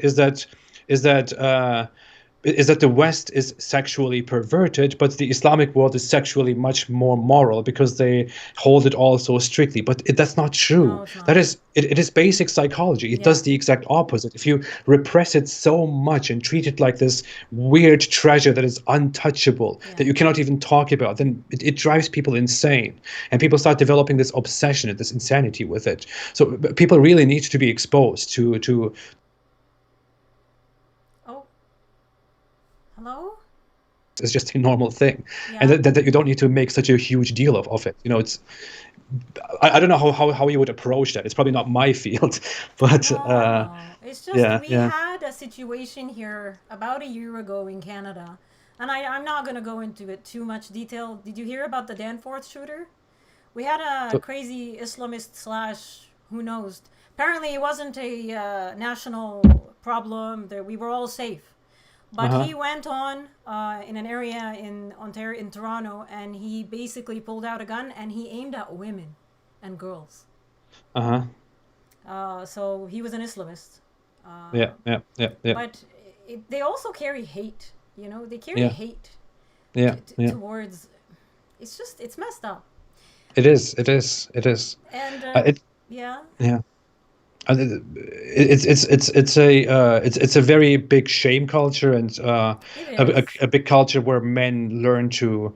the West is sexually perverted, but the Islamic world is sexually much more moral, because they hold it all so strictly. But that's not true. no, it's That not. is, it is basic psychology. It Yeah, does the exact opposite. If you repress it so much and treat it like this weird treasure that is untouchable, yeah. that you cannot even talk about, then it drives people insane, and people start developing this obsession and this insanity with it. So people really need to be exposed to Oh, hello. just a normal thing, and Yeah. that you don't need to make such a huge deal of it. It's I don't know how you would approach that. It's probably not my field, but No, I know. It's just yeah, we yeah. had a situation here about a year ago in Canada, and I'm not gonna go into it too much detail. Did you hear about the Danforth shooter? We had a So, crazy Islamist slash who knows. Apparently, it wasn't a national problem. There, we were all safe. But uh-huh, he went on in an area in Ontario, in Toronto, and he basically pulled out a gun and he aimed at women and girls. uh-huh. So he was an Islamist. Yeah, Uh, yeah, yeah, yeah, but they also carry hate. They carry yeah, hate yeah, yeah. towards. It's just it's messed up. It is. It is. It is. And It. yeah, Yeah. It's a very big shame culture, and it a is. a big culture where men learn to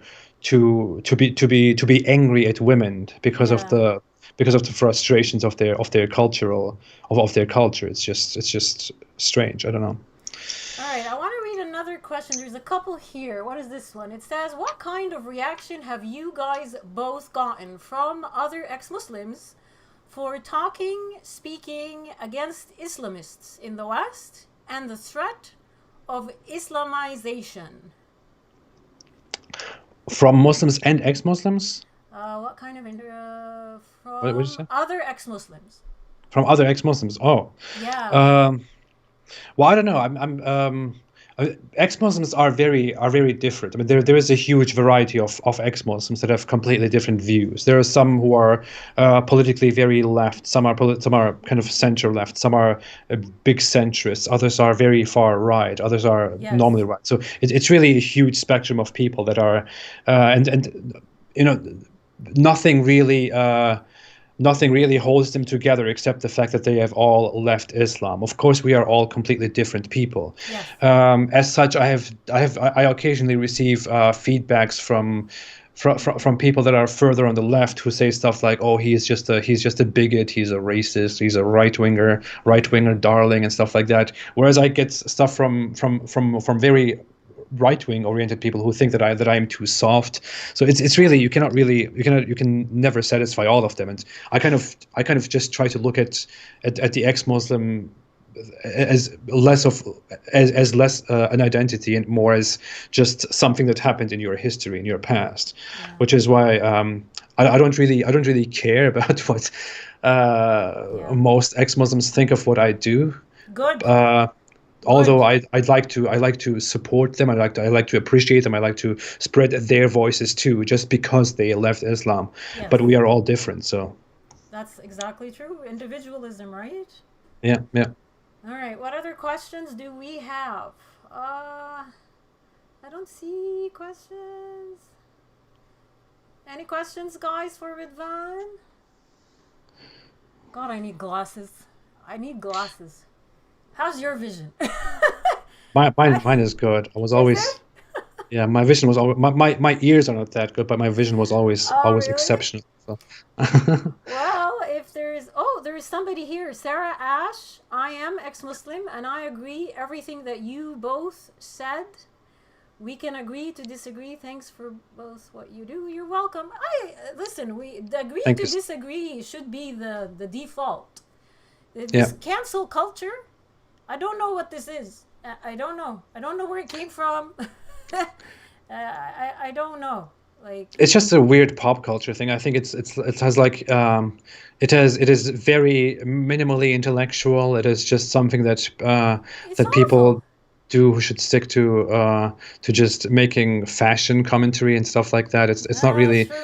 be angry at women Yeah. because of the frustrations of their culture. It's just strange. I don't know. All right, I want to read another question. There's a couple here. What is this one? It says, "What kind of reaction have you guys both gotten from other ex-Muslims for speaking against Islamists in the West and the threat of Islamization?" From Muslims and ex-Muslims? What kind of What did you from say? other ex-Muslims? From other ex-Muslims? Oh, Yeah. um, well, I don't know. Ex-Muslims are very different. I mean, there is a huge variety of ex-Muslims that have completely different views. There are some who are politically very left. Some are kind of center left. Some are big centrists. Others are very far right. Others are normally Yes. right. So it's really a huge spectrum of people that are, and you know, nothing really. Nothing really holds them together except the fact that they have all left Islam. Of course, we are all completely different people. Yes. As such, I occasionally receive feedbacks from people that are further on the left who say stuff like, "Oh, he's just a bigot, he's a racist, he's a right winger darling," and stuff like that. Whereas I get stuff from very right-wing oriented people who think that I am too soft. So it's really, you can never satisfy all of them. And I kind of just try to look at the ex-Muslim as less of as less an identity and more as just something that happened in your history, in your past, Yeah. which is why I don't really care about what Yeah. most ex-Muslims think of what I do. Good. Uh, Although Good. I like to support them, I like to appreciate them, I like to spread their voices too, just because they left Islam. Yes. But we are all different, so That's exactly true. Individualism, right? yeah, yeah. All right. What other questions do we have? I don't see questions. Any questions, guys, for Ridvan? God, I need glasses. I need glasses. How's your vision? Mine is good. I was Is always it? Yeah, my vision was always my ears are not that good, but my vision was always Oh, always really? exceptional. So. Well, if there's somebody here, Sarah Ash. I am ex-Muslim, and I agree everything that you both said. We can agree to disagree. Thanks for both what you do. You're welcome. I listen. We agree Thank to you. disagree should be the default. Yeah. This cancel culture, I don't know what this is. I don't know. I don't know where it came from. I don't know. Like, It's just a weird pop culture thing. I think it has like it is very minimally intellectual. It is just something it's that awful. people do who should stick to just making fashion commentary and stuff like that. It's not That's really true.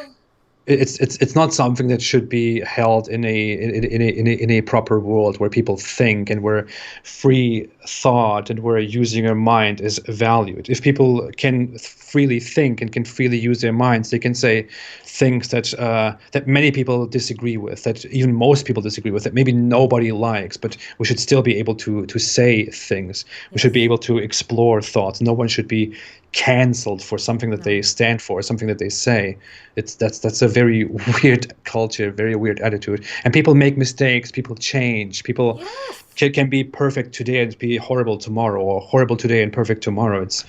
it's not something that should be held in a proper world where people think and where free thought and where using your mind is valued. If people can freely think and can freely use their minds, they can say things that many people disagree with, that even most people disagree with, that maybe nobody likes, but we should still be able to say things. We should Yes. be able to explore thoughts. No one should be canceled for something that No. they stand for, something that they say. That's a very weird culture, very weird attitude. And people make mistakes, people change, people Yes. can be perfect today and be horrible tomorrow, or horrible today and perfect tomorrow. It's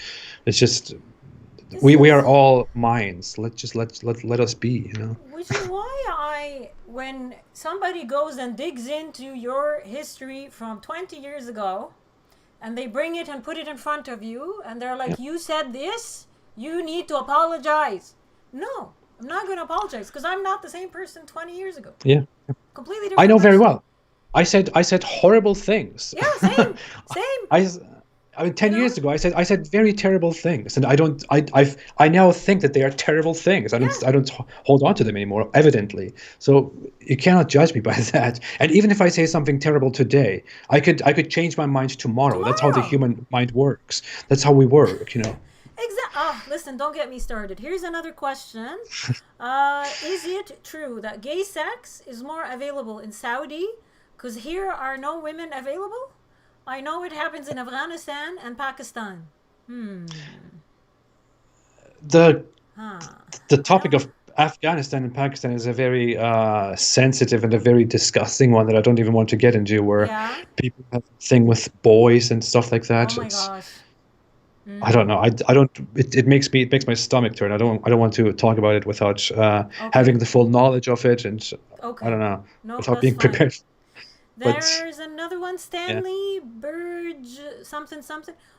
just This We are is, all minds. Let us be. which is why when somebody goes and digs into your history from 20 years ago, and they bring it and put it in front of you, and they're like, Yeah. you said this, you need to apologize. No, I'm not going to apologize because I'm not the same person 20 years ago. Yeah. Completely I different know very person. well. I said horrible things. Yeah, same. I, I mean, 10 You know? years ago, I said very terrible things, and I now think that they are terrible things. Yeah. I don't hold on to them anymore, evidently. So you cannot judge me by that. And even if I say something terrible today, I could change my mind tomorrow. That's how the Tomorrow. human mind works. That's how we work. Listen, don't get me started. Here's another question. Is it true that gay sex is more available in Saudi? Because here are no women available? I know it happens in Afghanistan and Pakistan. The Huh. the topic of Afghanistan and Pakistan is a very sensitive and a very disgusting one that I don't even want to get into, where Yeah? people have a thing with boys and stuff like that. Oh my It's, gosh. I don't know. I don't. It makes my stomach turn. I don't want to talk about it without having the full knowledge of it, and Okay. I don't know, No, without that's being fine. prepared. But There's another one, Stanley Burge something.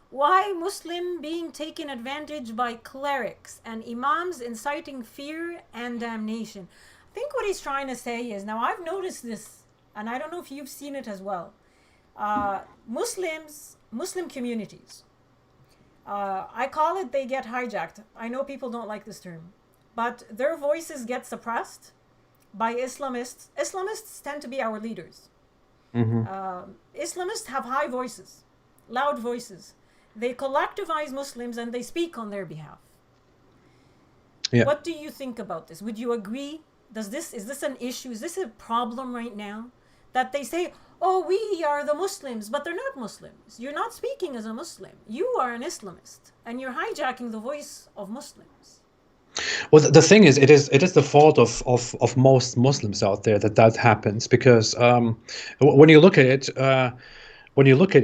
Why Muslim being taken advantage by clerics and imams inciting fear and damnation? I think what he's trying to say is, now I've noticed this, and I don't know if you've seen it as well. Muslim communities, I call it they get hijacked. I know people don't like this term, but their voices get suppressed by Islamists. Islamists tend to be our leaders. Islamists have high voices, loud voices. They collectivize Muslims and they speak on their behalf. yeah. What do you think about this? Would you agree? Is this an issue? Is this a problem right now? That they say, oh, we are the Muslims, but they're not Muslims. You're not speaking as a Muslim. You are an Islamist, and you're hijacking the voice of Muslims. Well, the thing is, it is the fault of most Muslims out there that happens, because when you look at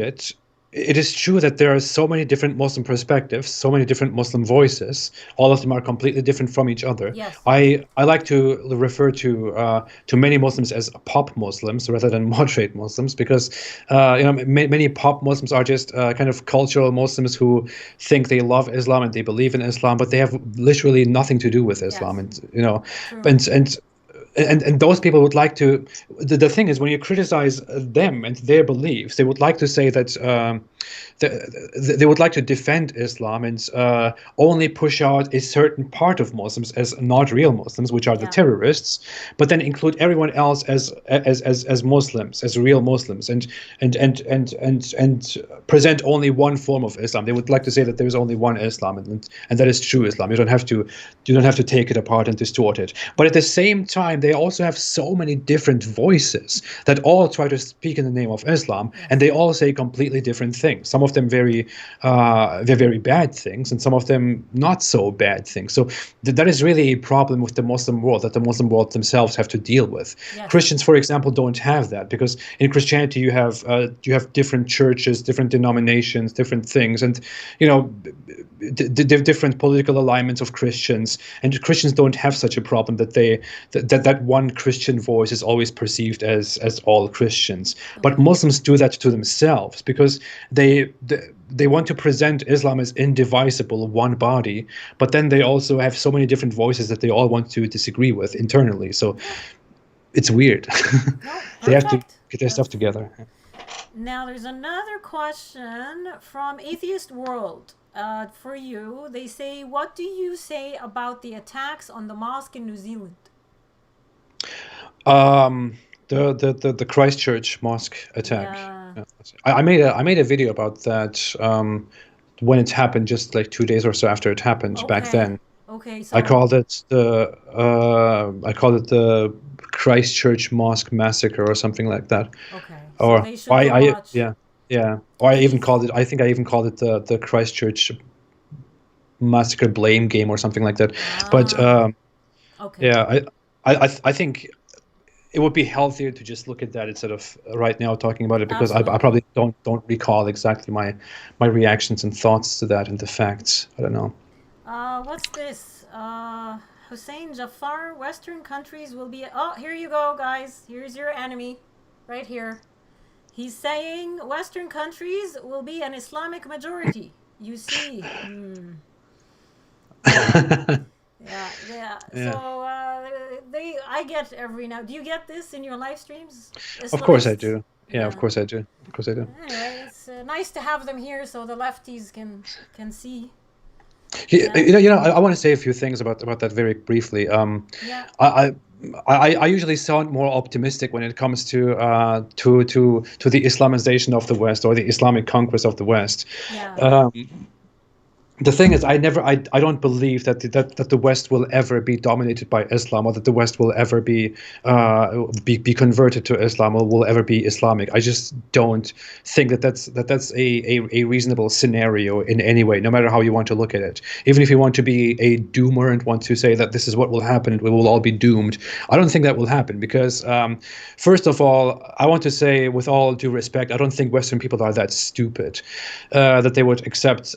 it, it is true that there are so many different Muslim perspectives, so many different Muslim voices. All of them are completely different from each other. Yes. I like to refer to many Muslims as pop Muslims rather than moderate Muslims, because many pop Muslims are just kind of cultural Muslims who think they love Islam and they believe in Islam, but they have literally nothing to do with Islam. Yes. And and those people would like to. The thing is, when you criticize them and their beliefs, they would like to say that they would like to defend Islam and only push out a certain part of Muslims as not real Muslims, which are the terrorists, but then include everyone else as Muslims, as real Muslims, and present only one form of Islam. They would like to say that there is only one Islam, and that is true Islam. You don't have to take it apart and distort it. But at the same time, they also have so many different voices that all try to speak in the name of Islam, and they all say completely different things. Some of them very bad things, and some of them not so bad things. So that is really a problem with the Muslim world, that the Muslim world themselves have to deal with. Yes. Christians, for example, don't have that, because in Christianity you have different churches, different denominations, different things, and different political alignments of Christians, and Christians don't have such a problem that one Christian voice is always perceived as all Christians. But Muslims do that to themselves, because they want to present Islam as indivisible, one body, but then they also have so many different voices that they all want to disagree with internally. So it's weird. They have to get their stuff together. Now there's another question from Atheist World. For you, they say, what do you say about the attacks on the mosque in New Zealand? The Christchurch mosque attack. Yeah. I made a video about that when it happened, just like 2 days or so after it happened back then. Okay, so I called it the Christchurch Mosque Massacre or something like that. Okay. So Or they should go watch. yeah. Or I even called it. I think I even called it the Christchurch Massacre Blame Game or something like that. But Okay. yeah, I think it would be healthier to just look at that instead of right now talking about it, because I probably don't recall exactly my reactions and thoughts to that and the facts. I don't know. What's this? Hussein Jafar, Western countries will be. Oh, here you go, guys. Here's your enemy. Right here. He's saying Western countries will be an Islamic majority. You see. Yeah. So Yeah. I get every now. Do you get this in your live streams? Of course I Islamists. do. Yeah, of Yeah. course I do. Of course I do. Anyway, it's nice to have them here so the lefties can see. Yeah, Yeah. I want to say a few things about that very briefly. Yeah. I, I I usually sound more optimistic when it comes to the Islamization of the West or the Islamic conquest of the West. Yeah. Um, the thing is, I don't believe that the West will ever be dominated by Islam, or that the West will ever be converted to Islam, or will ever be Islamic. I just don't think that's a reasonable scenario in any way, no matter how you want to look at it. Even if you want to be a doomer and want to say that this is what will happen and we will all be doomed, I don't think that will happen because, first of all, I want to say with all due respect, I don't think Western people are that stupid that they would accept.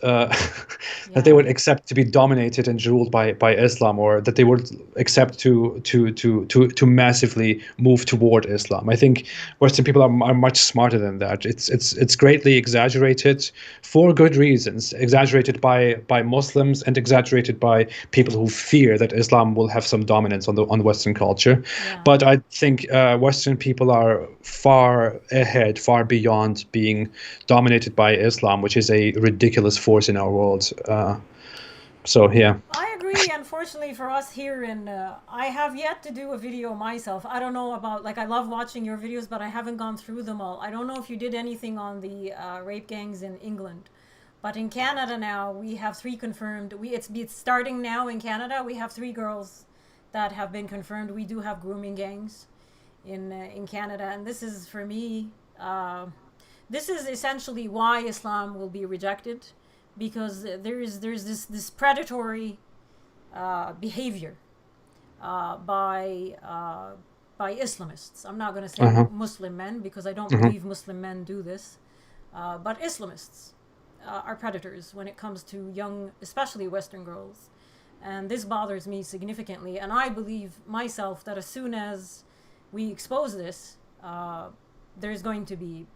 That they Yeah. would accept to be dominated and ruled by Islam, or that they would accept to massively move toward Islam. I think Western people are much smarter than that. It's greatly exaggerated for good reasons, exaggerated by Muslims and exaggerated by people who fear that Islam will have some dominance on Western culture. Yeah. But I think Western people are far ahead, far beyond being dominated by Islam, which is a ridiculous force in our world. So yeah. I agree. Unfortunately for us here I have yet to do a video myself. I don't know about, like, I love watching your videos, but I haven't gone through them all. I don't know if you did anything on the rape gangs in England. But in Canada now, we have 3 confirmed. It's starting now in Canada. We have 3 girls that have been confirmed. We do have grooming gangs in Canada. And this is, for me, this is essentially why Islam will be rejected, because there's this predatory behavior by Islamists. I'm not going to say Muslim men, because I don't believe Muslim men do this, but Islamists are predators when it comes to young, especially Western girls, and this bothers me significantly. And I believe myself that as soon as we expose this, there's going to be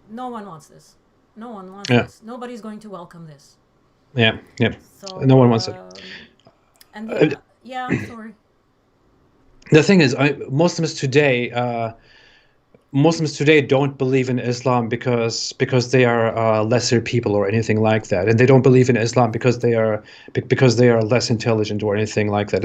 no one wants this. No one wants this. Nobody's going to welcome this. Yeah. So No one wants it. And yeah, sorry. The thing is, Muslims today don't believe in Islam because they are lesser people or anything like that, and they don't believe in Islam because they are less intelligent or anything like that.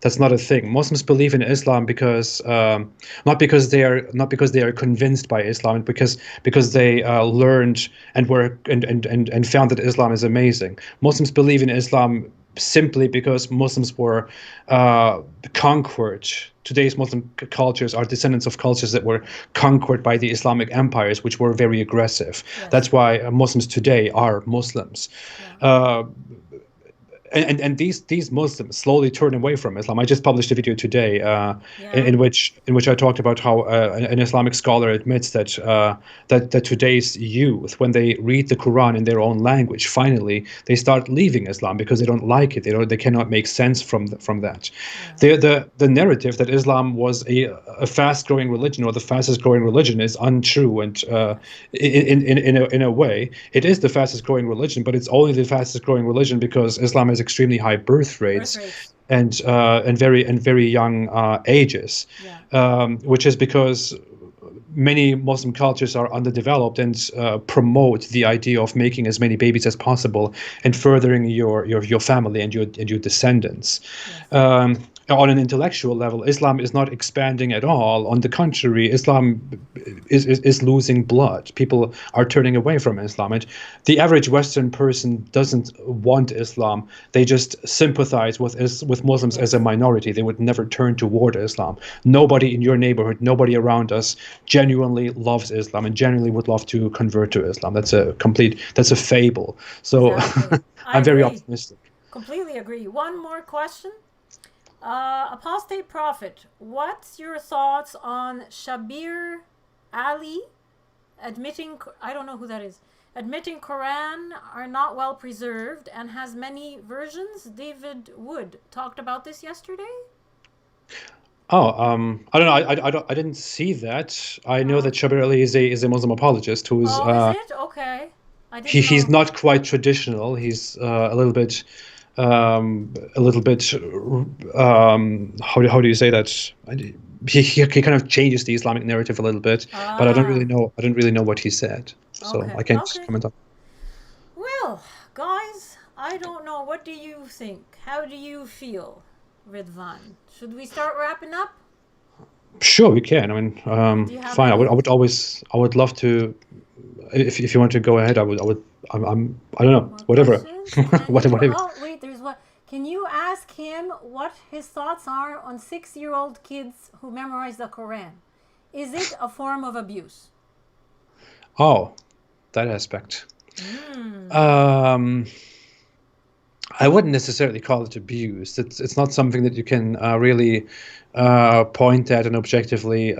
That's not a thing. Muslims believe in Islam because not because they are convinced by Islam, because they learned and found that Islam is amazing. Muslims believe in Islam simply because Muslims were conquered. Today's Muslim cultures are descendants of cultures that were conquered by the Islamic empires, which were very aggressive. Yes. That's why Muslims today are Muslims. Yeah. And these Muslims slowly turn away from Islam. I just published a video today in which I talked about how an Islamic scholar admits that that today's youth, when they read the Quran in their own language, finally they start leaving Islam because they don't like it. They cannot make sense from that. The narrative that Islam was a fast growing religion, or the fastest growing religion, is untrue. And in a way, it is the fastest growing religion, but it's only the fastest growing religion because Islam has extremely high birth rates and very young ages, which is because many Muslim cultures are underdeveloped and promote the idea of making as many babies as possible and furthering your family and your descendants. On an intellectual level, Islam is not expanding at all. On the contrary, Islam is losing blood. People are turning away from Islam. And the average Western person doesn't want Islam. They just sympathize with Muslims as a minority. They would never turn toward Islam. Nobody in your neighborhood, nobody around us genuinely loves Islam and genuinely would love to convert to Islam. That's a fable. So Exactly. I'm very optimistic. Completely agree. One more question. Apostate Prophet, what's your thoughts on Shabir Ali admitting, I don't know who that is, admitting Quran are not well preserved and has many versions. David Wood talked about this yesterday. Oh, I don't know. I didn't see that. I know that Shabir Ali is a Muslim apologist who's Oh, is it? Okay. I didn't he's know. not quite traditional. He's a little bit how do you say that? He kind of changes the Islamic narrative a little bit, but I don't really know. I don't really know what he said, so Okay. I can't Okay. comment on. Well, guys, I don't know. What do you think? How do you feel, Ridvan? Should we start wrapping up? Sure, we can. I mean, Do you have fine. I any? would love to. If you want to go ahead, I would. I don't know. More Whatever. questions? Can you? Whatever. Oh, wait. There's one. Can you ask him what his thoughts are on 6-year-old kids who memorize the Quran? Is it a form of abuse? Oh, that aspect. I wouldn't necessarily call it abuse. It's not something that you can really point at and objectively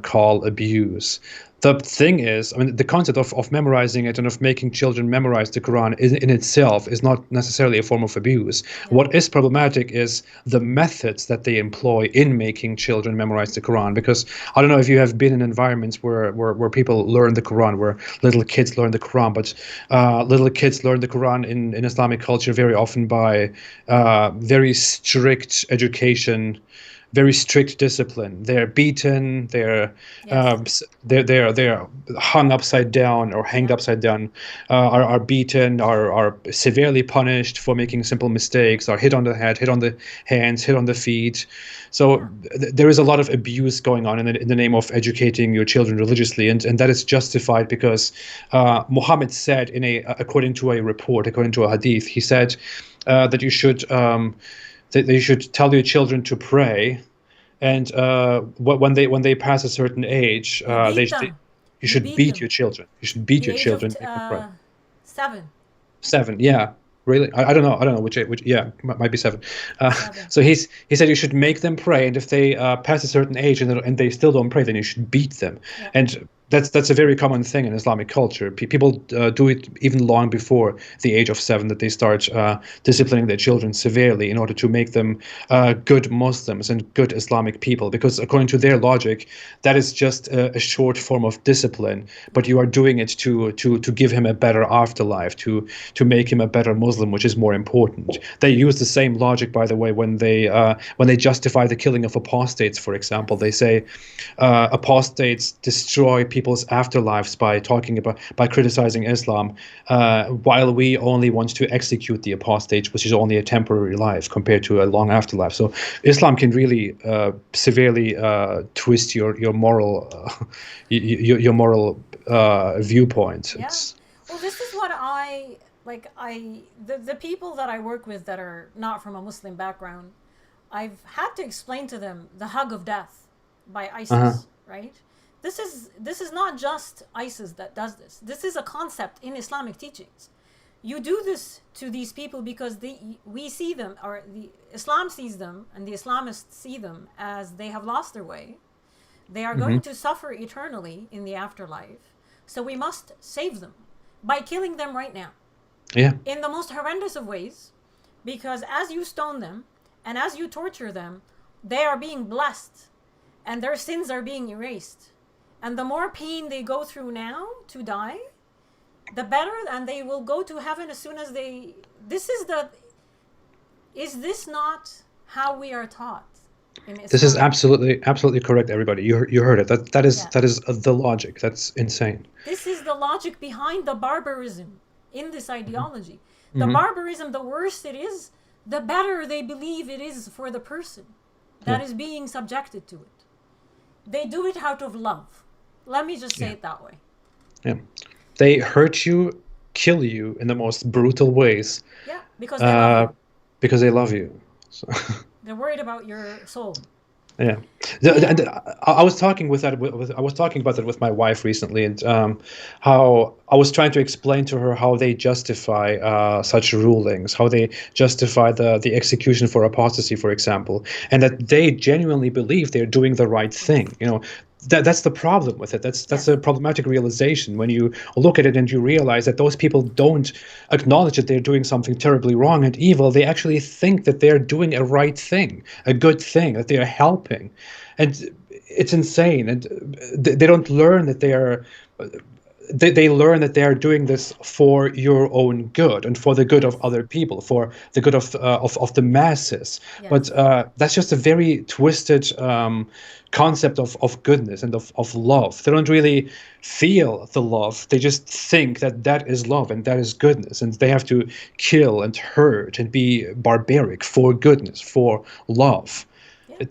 call abuse. The thing is, I mean, the concept of memorizing it and of making children memorize the Quran in itself is not necessarily a form of abuse. What is problematic is the methods that they employ in making children memorize the Quran. Because I don't know if you have been in environments where people learn the Quran, where little kids learn the Quran, but little kids learn the Quran in Islamic culture very often by very strict education, very strict discipline. They're beaten. They're hung upside down or hanged upside down. Are beaten. Are severely punished for making simple mistakes. Are hit on the head, hit on the hands, hit on the feet. So there is a lot of abuse going on in the name of educating your children religiously, and that is justified because Muhammad said according to a report, according to a hadith, he said that you should. That you should tell your children to pray, and when they pass a certain age, you should beat your children. You should beat The your age children. of Make them pray. 7. 7, yeah, really. I don't know which yeah, might be 7. 7. So he said you should make them pray, and if they pass a certain age and they still don't pray, then you should beat them. Yeah. And that's a very common thing in Islamic culture. People do it even long before the age of 7, that they start disciplining their children severely in order to make them good Muslims and good Islamic people. Because according to their logic, that is just a short form of discipline. But you are doing it to give him a better afterlife, to make him a better Muslim, which is more important. They use the same logic, by the way, when they justify the killing of apostates, for example. They say apostates destroy people's afterlives by criticizing Islam, while we only want to execute the apostates, which is only a temporary life compared to a long afterlife. So Islam can really severely twist your moral your moral viewpoint. Yeah. Well, this is what the people that I work with that are not from a Muslim background, I've had to explain to them the hug of death by ISIS, right? This is not just ISIS that does this. This is a concept in Islamic teachings. You do this to these people because we see them, or the Islam sees them, and the Islamists see them as they have lost their way. They are going to suffer eternally in the afterlife. So we must save them by killing them right now. Yeah. In the most horrendous of ways, because as you stone them and as you torture them, they are being blessed and their sins are being erased. And the more pain they go through now to die, the better, and they will go to heaven as soon as they... Is this not how we are taught in Islam? This is absolutely correct, everybody. You heard it. That is the logic. That's insane. This is the logic behind the barbarism in this ideology. The barbarism, the worse it is, the better they believe it is for the person that is being subjected to it. They do it out of love. Let me just say it that way. Yeah. They hurt you, kill you in the most brutal ways. Yeah, because they love you. Because they love you. So. They're worried about your soul. Yeah. I was talking about that with my wife recently, and how I was trying to explain to her how they justify such rulings, how they justify the execution for apostasy, for example, and that they genuinely believe they're doing the right thing. that's the problem with it. That's Yes. a problematic realization when you look at it and you realize that those people don't acknowledge that they're doing something terribly wrong and evil. They actually think that they're doing a right thing, a good thing, that they are helping, and it's insane. And they don't learn that they learn that they are doing this for your own good and for the good of other people, for the good of the masses. Yes. But that's just a very twisted concept of goodness and of love. They don't really feel the love. They just think that that is love and that is goodness, and they have to kill and hurt and be barbaric for goodness, for love. Yeah.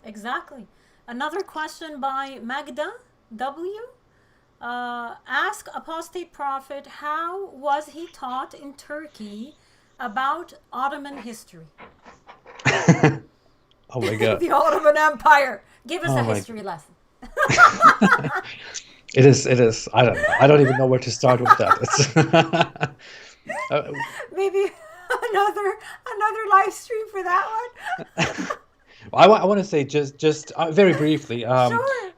Exactly. Another question by Magda W. Ask Apostate Prophet, how was he taught in Turkey about Ottoman history? Oh my God. The Ottoman Empire. Give us Oh a my history lesson. It is. I don't know. I don't even know where to start with that. It's Maybe another live stream for that one. I want to say just very briefly. Sure.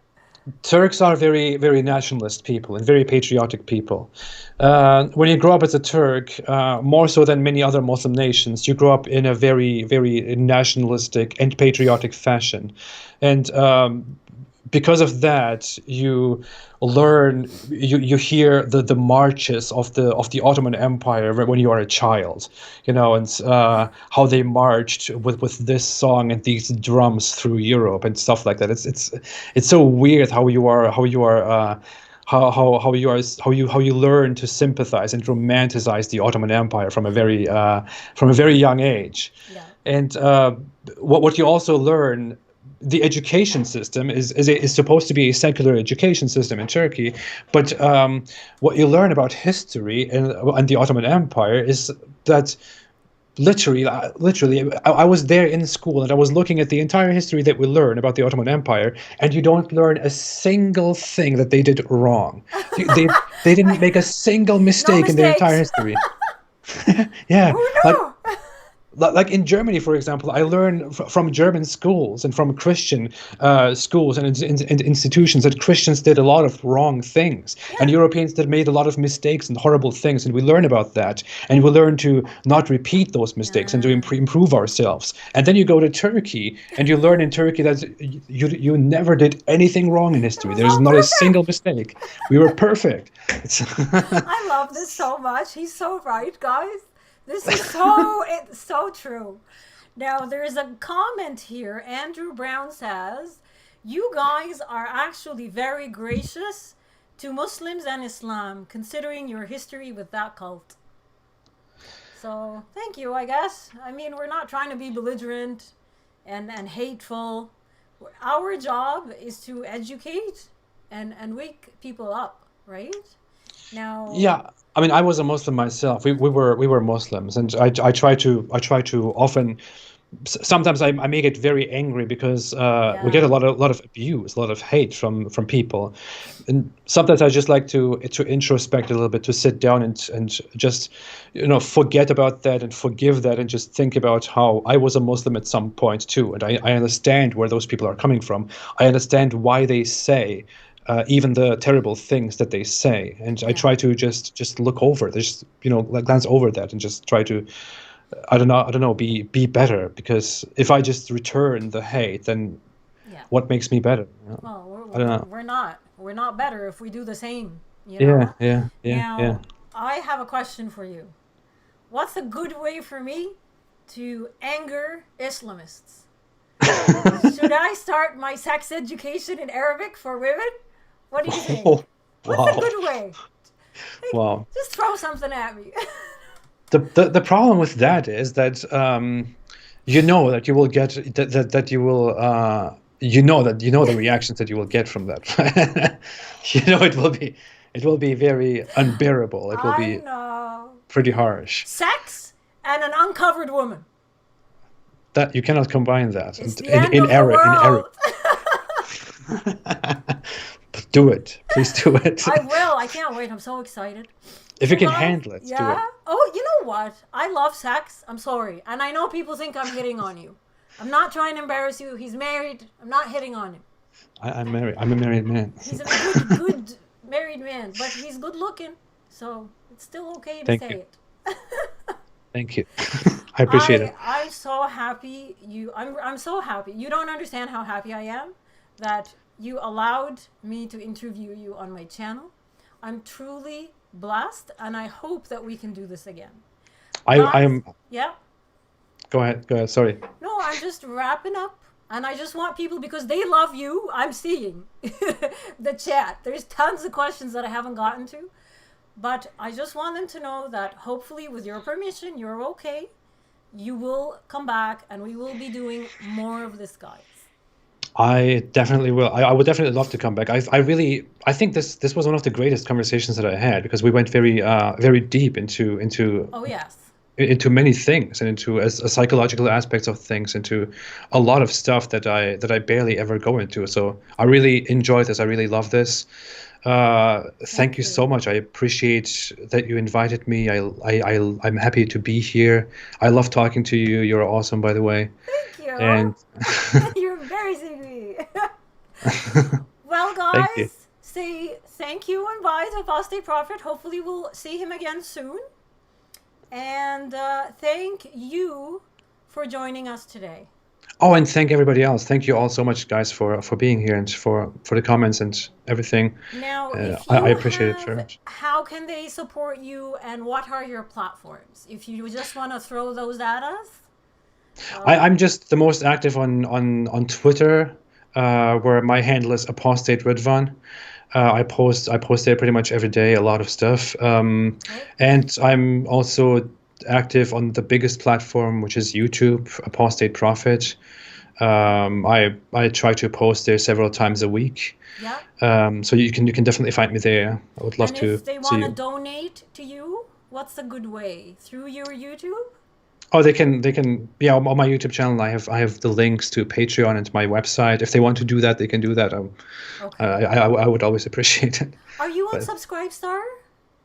Turks are very, very nationalist people and very patriotic people. When you grow up as a Turk, more so than many other Muslim nations, you grow up in a very, very nationalistic and patriotic fashion. And because of that, you learn, you hear the marches of the Ottoman Empire when you are a child, and how they marched with this song and these drums through Europe and stuff like that. It's so weird how you learn to sympathize and romanticize the Ottoman Empire from a very young age. Yeah. And what you also learn. The education system is supposed to be a secular education system in Turkey, but what you learn about history and the Ottoman Empire is that literally, I was there in school and I was looking at the entire history that we learn about the Ottoman Empire, and you don't learn a single thing that they did wrong. They didn't make a single mistake in their entire history. Yeah. Oh no. Like in Germany, for example, I learned from German schools and from Christian schools and institutions that Christians did a lot of wrong things, and Europeans that made a lot of mistakes and horrible things, and we learn about that, and we learn to not repeat those mistakes and to improve ourselves. And then you go to Turkey, and you learn in Turkey that you never did anything wrong in history. There's not a single mistake. We were perfect. I love this so much. He's so right, guys. This is it's so true. Now, there's a comment here. Andrew Brown says, you guys are actually very gracious to Muslims and Islam, considering your history with that cult. So, thank you, I guess. I mean, we're not trying to be belligerent and hateful. Our job is to educate and wake people up, right? Now, yeah, I mean, I was a Muslim myself. We were Muslims, and I try to often. Sometimes I may get very angry because we get a lot of abuse, a lot of hate from people, and sometimes I just like to introspect a little bit, to sit down and just forget about that and forgive that and just think about how I was a Muslim at some point too, and I understand where those people are coming from. I understand why they say. Even the terrible things that they say, and I try to just look over, just glance over that, and just try to, I don't know, be better. Because if I just return the hate, then what makes me better? Well, I don't know. We're not better if we do the same. Now, Yeah. I have a question for you. What's a good way for me to anger Islamists? Should I start my sex education in Arabic for women? What do you think? What's a good way? Wow. Just throw something at me. The problem with that is that that you will get that you will the reactions that you will get from that. It will be very unbearable. It will be pretty harsh. Sex and an uncovered woman. That you cannot combine that. It's the end of the world. In Arabic. Do it. Please do it. I will. I can't wait. I'm so excited. If you can handle it, do it. Oh, you know what? I love sex. I'm sorry. And I know people think I'm hitting on you. I'm not trying to embarrass you. He's married. I'm not hitting on him. I'm married. I'm a married man. He's a good married man, but he's good looking, so it's still okay to Thank say you. it. Thank you. I appreciate it. I'm so happy I'm so happy. You don't understand how happy I am that you allowed me to interview you on my channel. I'm truly blessed, and I hope that we can do this again. I Guys, am. yeah. Go ahead. Go ahead. Sorry. No, I'm just wrapping up. And I just want people, because they love you, I'm seeing the chat. There's tons of questions that I haven't gotten to. But I just want them to know that hopefully, with your permission, you're okay. You will come back and we will be doing more of this, guys. I definitely will. I would definitely love to come back. I think this was one of the greatest conversations that I had, because we went very deep into Oh, yes. into many things, and into a psychological aspects of things, into a lot of stuff that I barely ever go into. So I really enjoyed this. I really love this. Thank you so much. I appreciate that you invited me. I'm happy to be here. I love talking to you. You're awesome, by the way. Thank you. And You're embarrassing me. Well, thank you. guys, say thank you and bye to Apostate Prophet. Hopefully we'll see him again soon. And thank you for joining us today. Oh, and thank everybody else. Thank you all so much, guys, for being here, and for the comments and everything. Now, if I you appreciate it very much. how can they support you, and what are your platforms? If you just want to throw those at us. I'm just the most active on Twitter, where my handle is Apostate Ridvan. I post there pretty much every day, a lot of stuff. And I'm also active on the biggest platform, which is YouTube, Apostate Prophet. I try to post there several times a week. Yeah. So you can definitely find me there. I would love And to if they see want to you. donate to you, what's a good way? Through your YouTube? Oh, they can yeah, on my YouTube channel I have the links to Patreon and to my website. If they want to do that, they can do that. Okay. I would always appreciate it. Are you on But Subscribestar,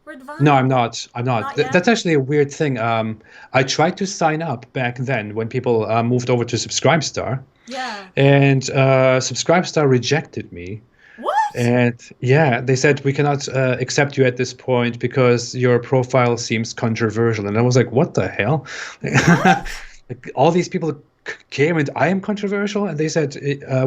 Ridvan? no, I'm not. Not yet? That's actually a weird thing. I tried to sign up back then when people moved over to Subscribestar, Yeah. and Subscribestar rejected me. What? And yeah, they said we cannot accept you at this point because your profile seems controversial. And I was like, what the hell? Like, all these people came and I am controversial, and they said,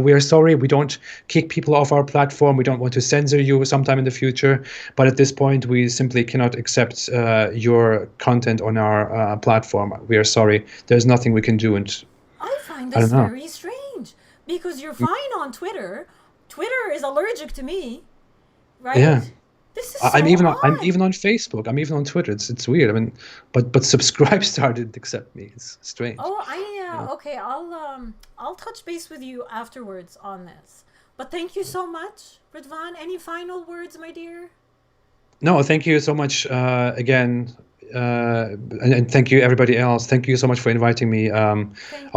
we are sorry, we don't kick people off our platform, we don't want to censor you sometime in the future, but at this point we simply cannot accept your content on our platform. We are sorry, there's nothing we can do. And I find I this don't know. very strange, because you're fine on Twitter. Twitter is allergic to me, right? Yeah. This is so I'm odd. even on Facebook. I'm even on Twitter. It's weird. I mean, but Subscribestar didn't accept me. It's strange. Oh, okay. I'll touch base with you afterwards on this. But thank you so much, Ridvan. Any final words, my dear? No, thank you so much again, and thank you everybody else. Thank you so much for inviting me. Thank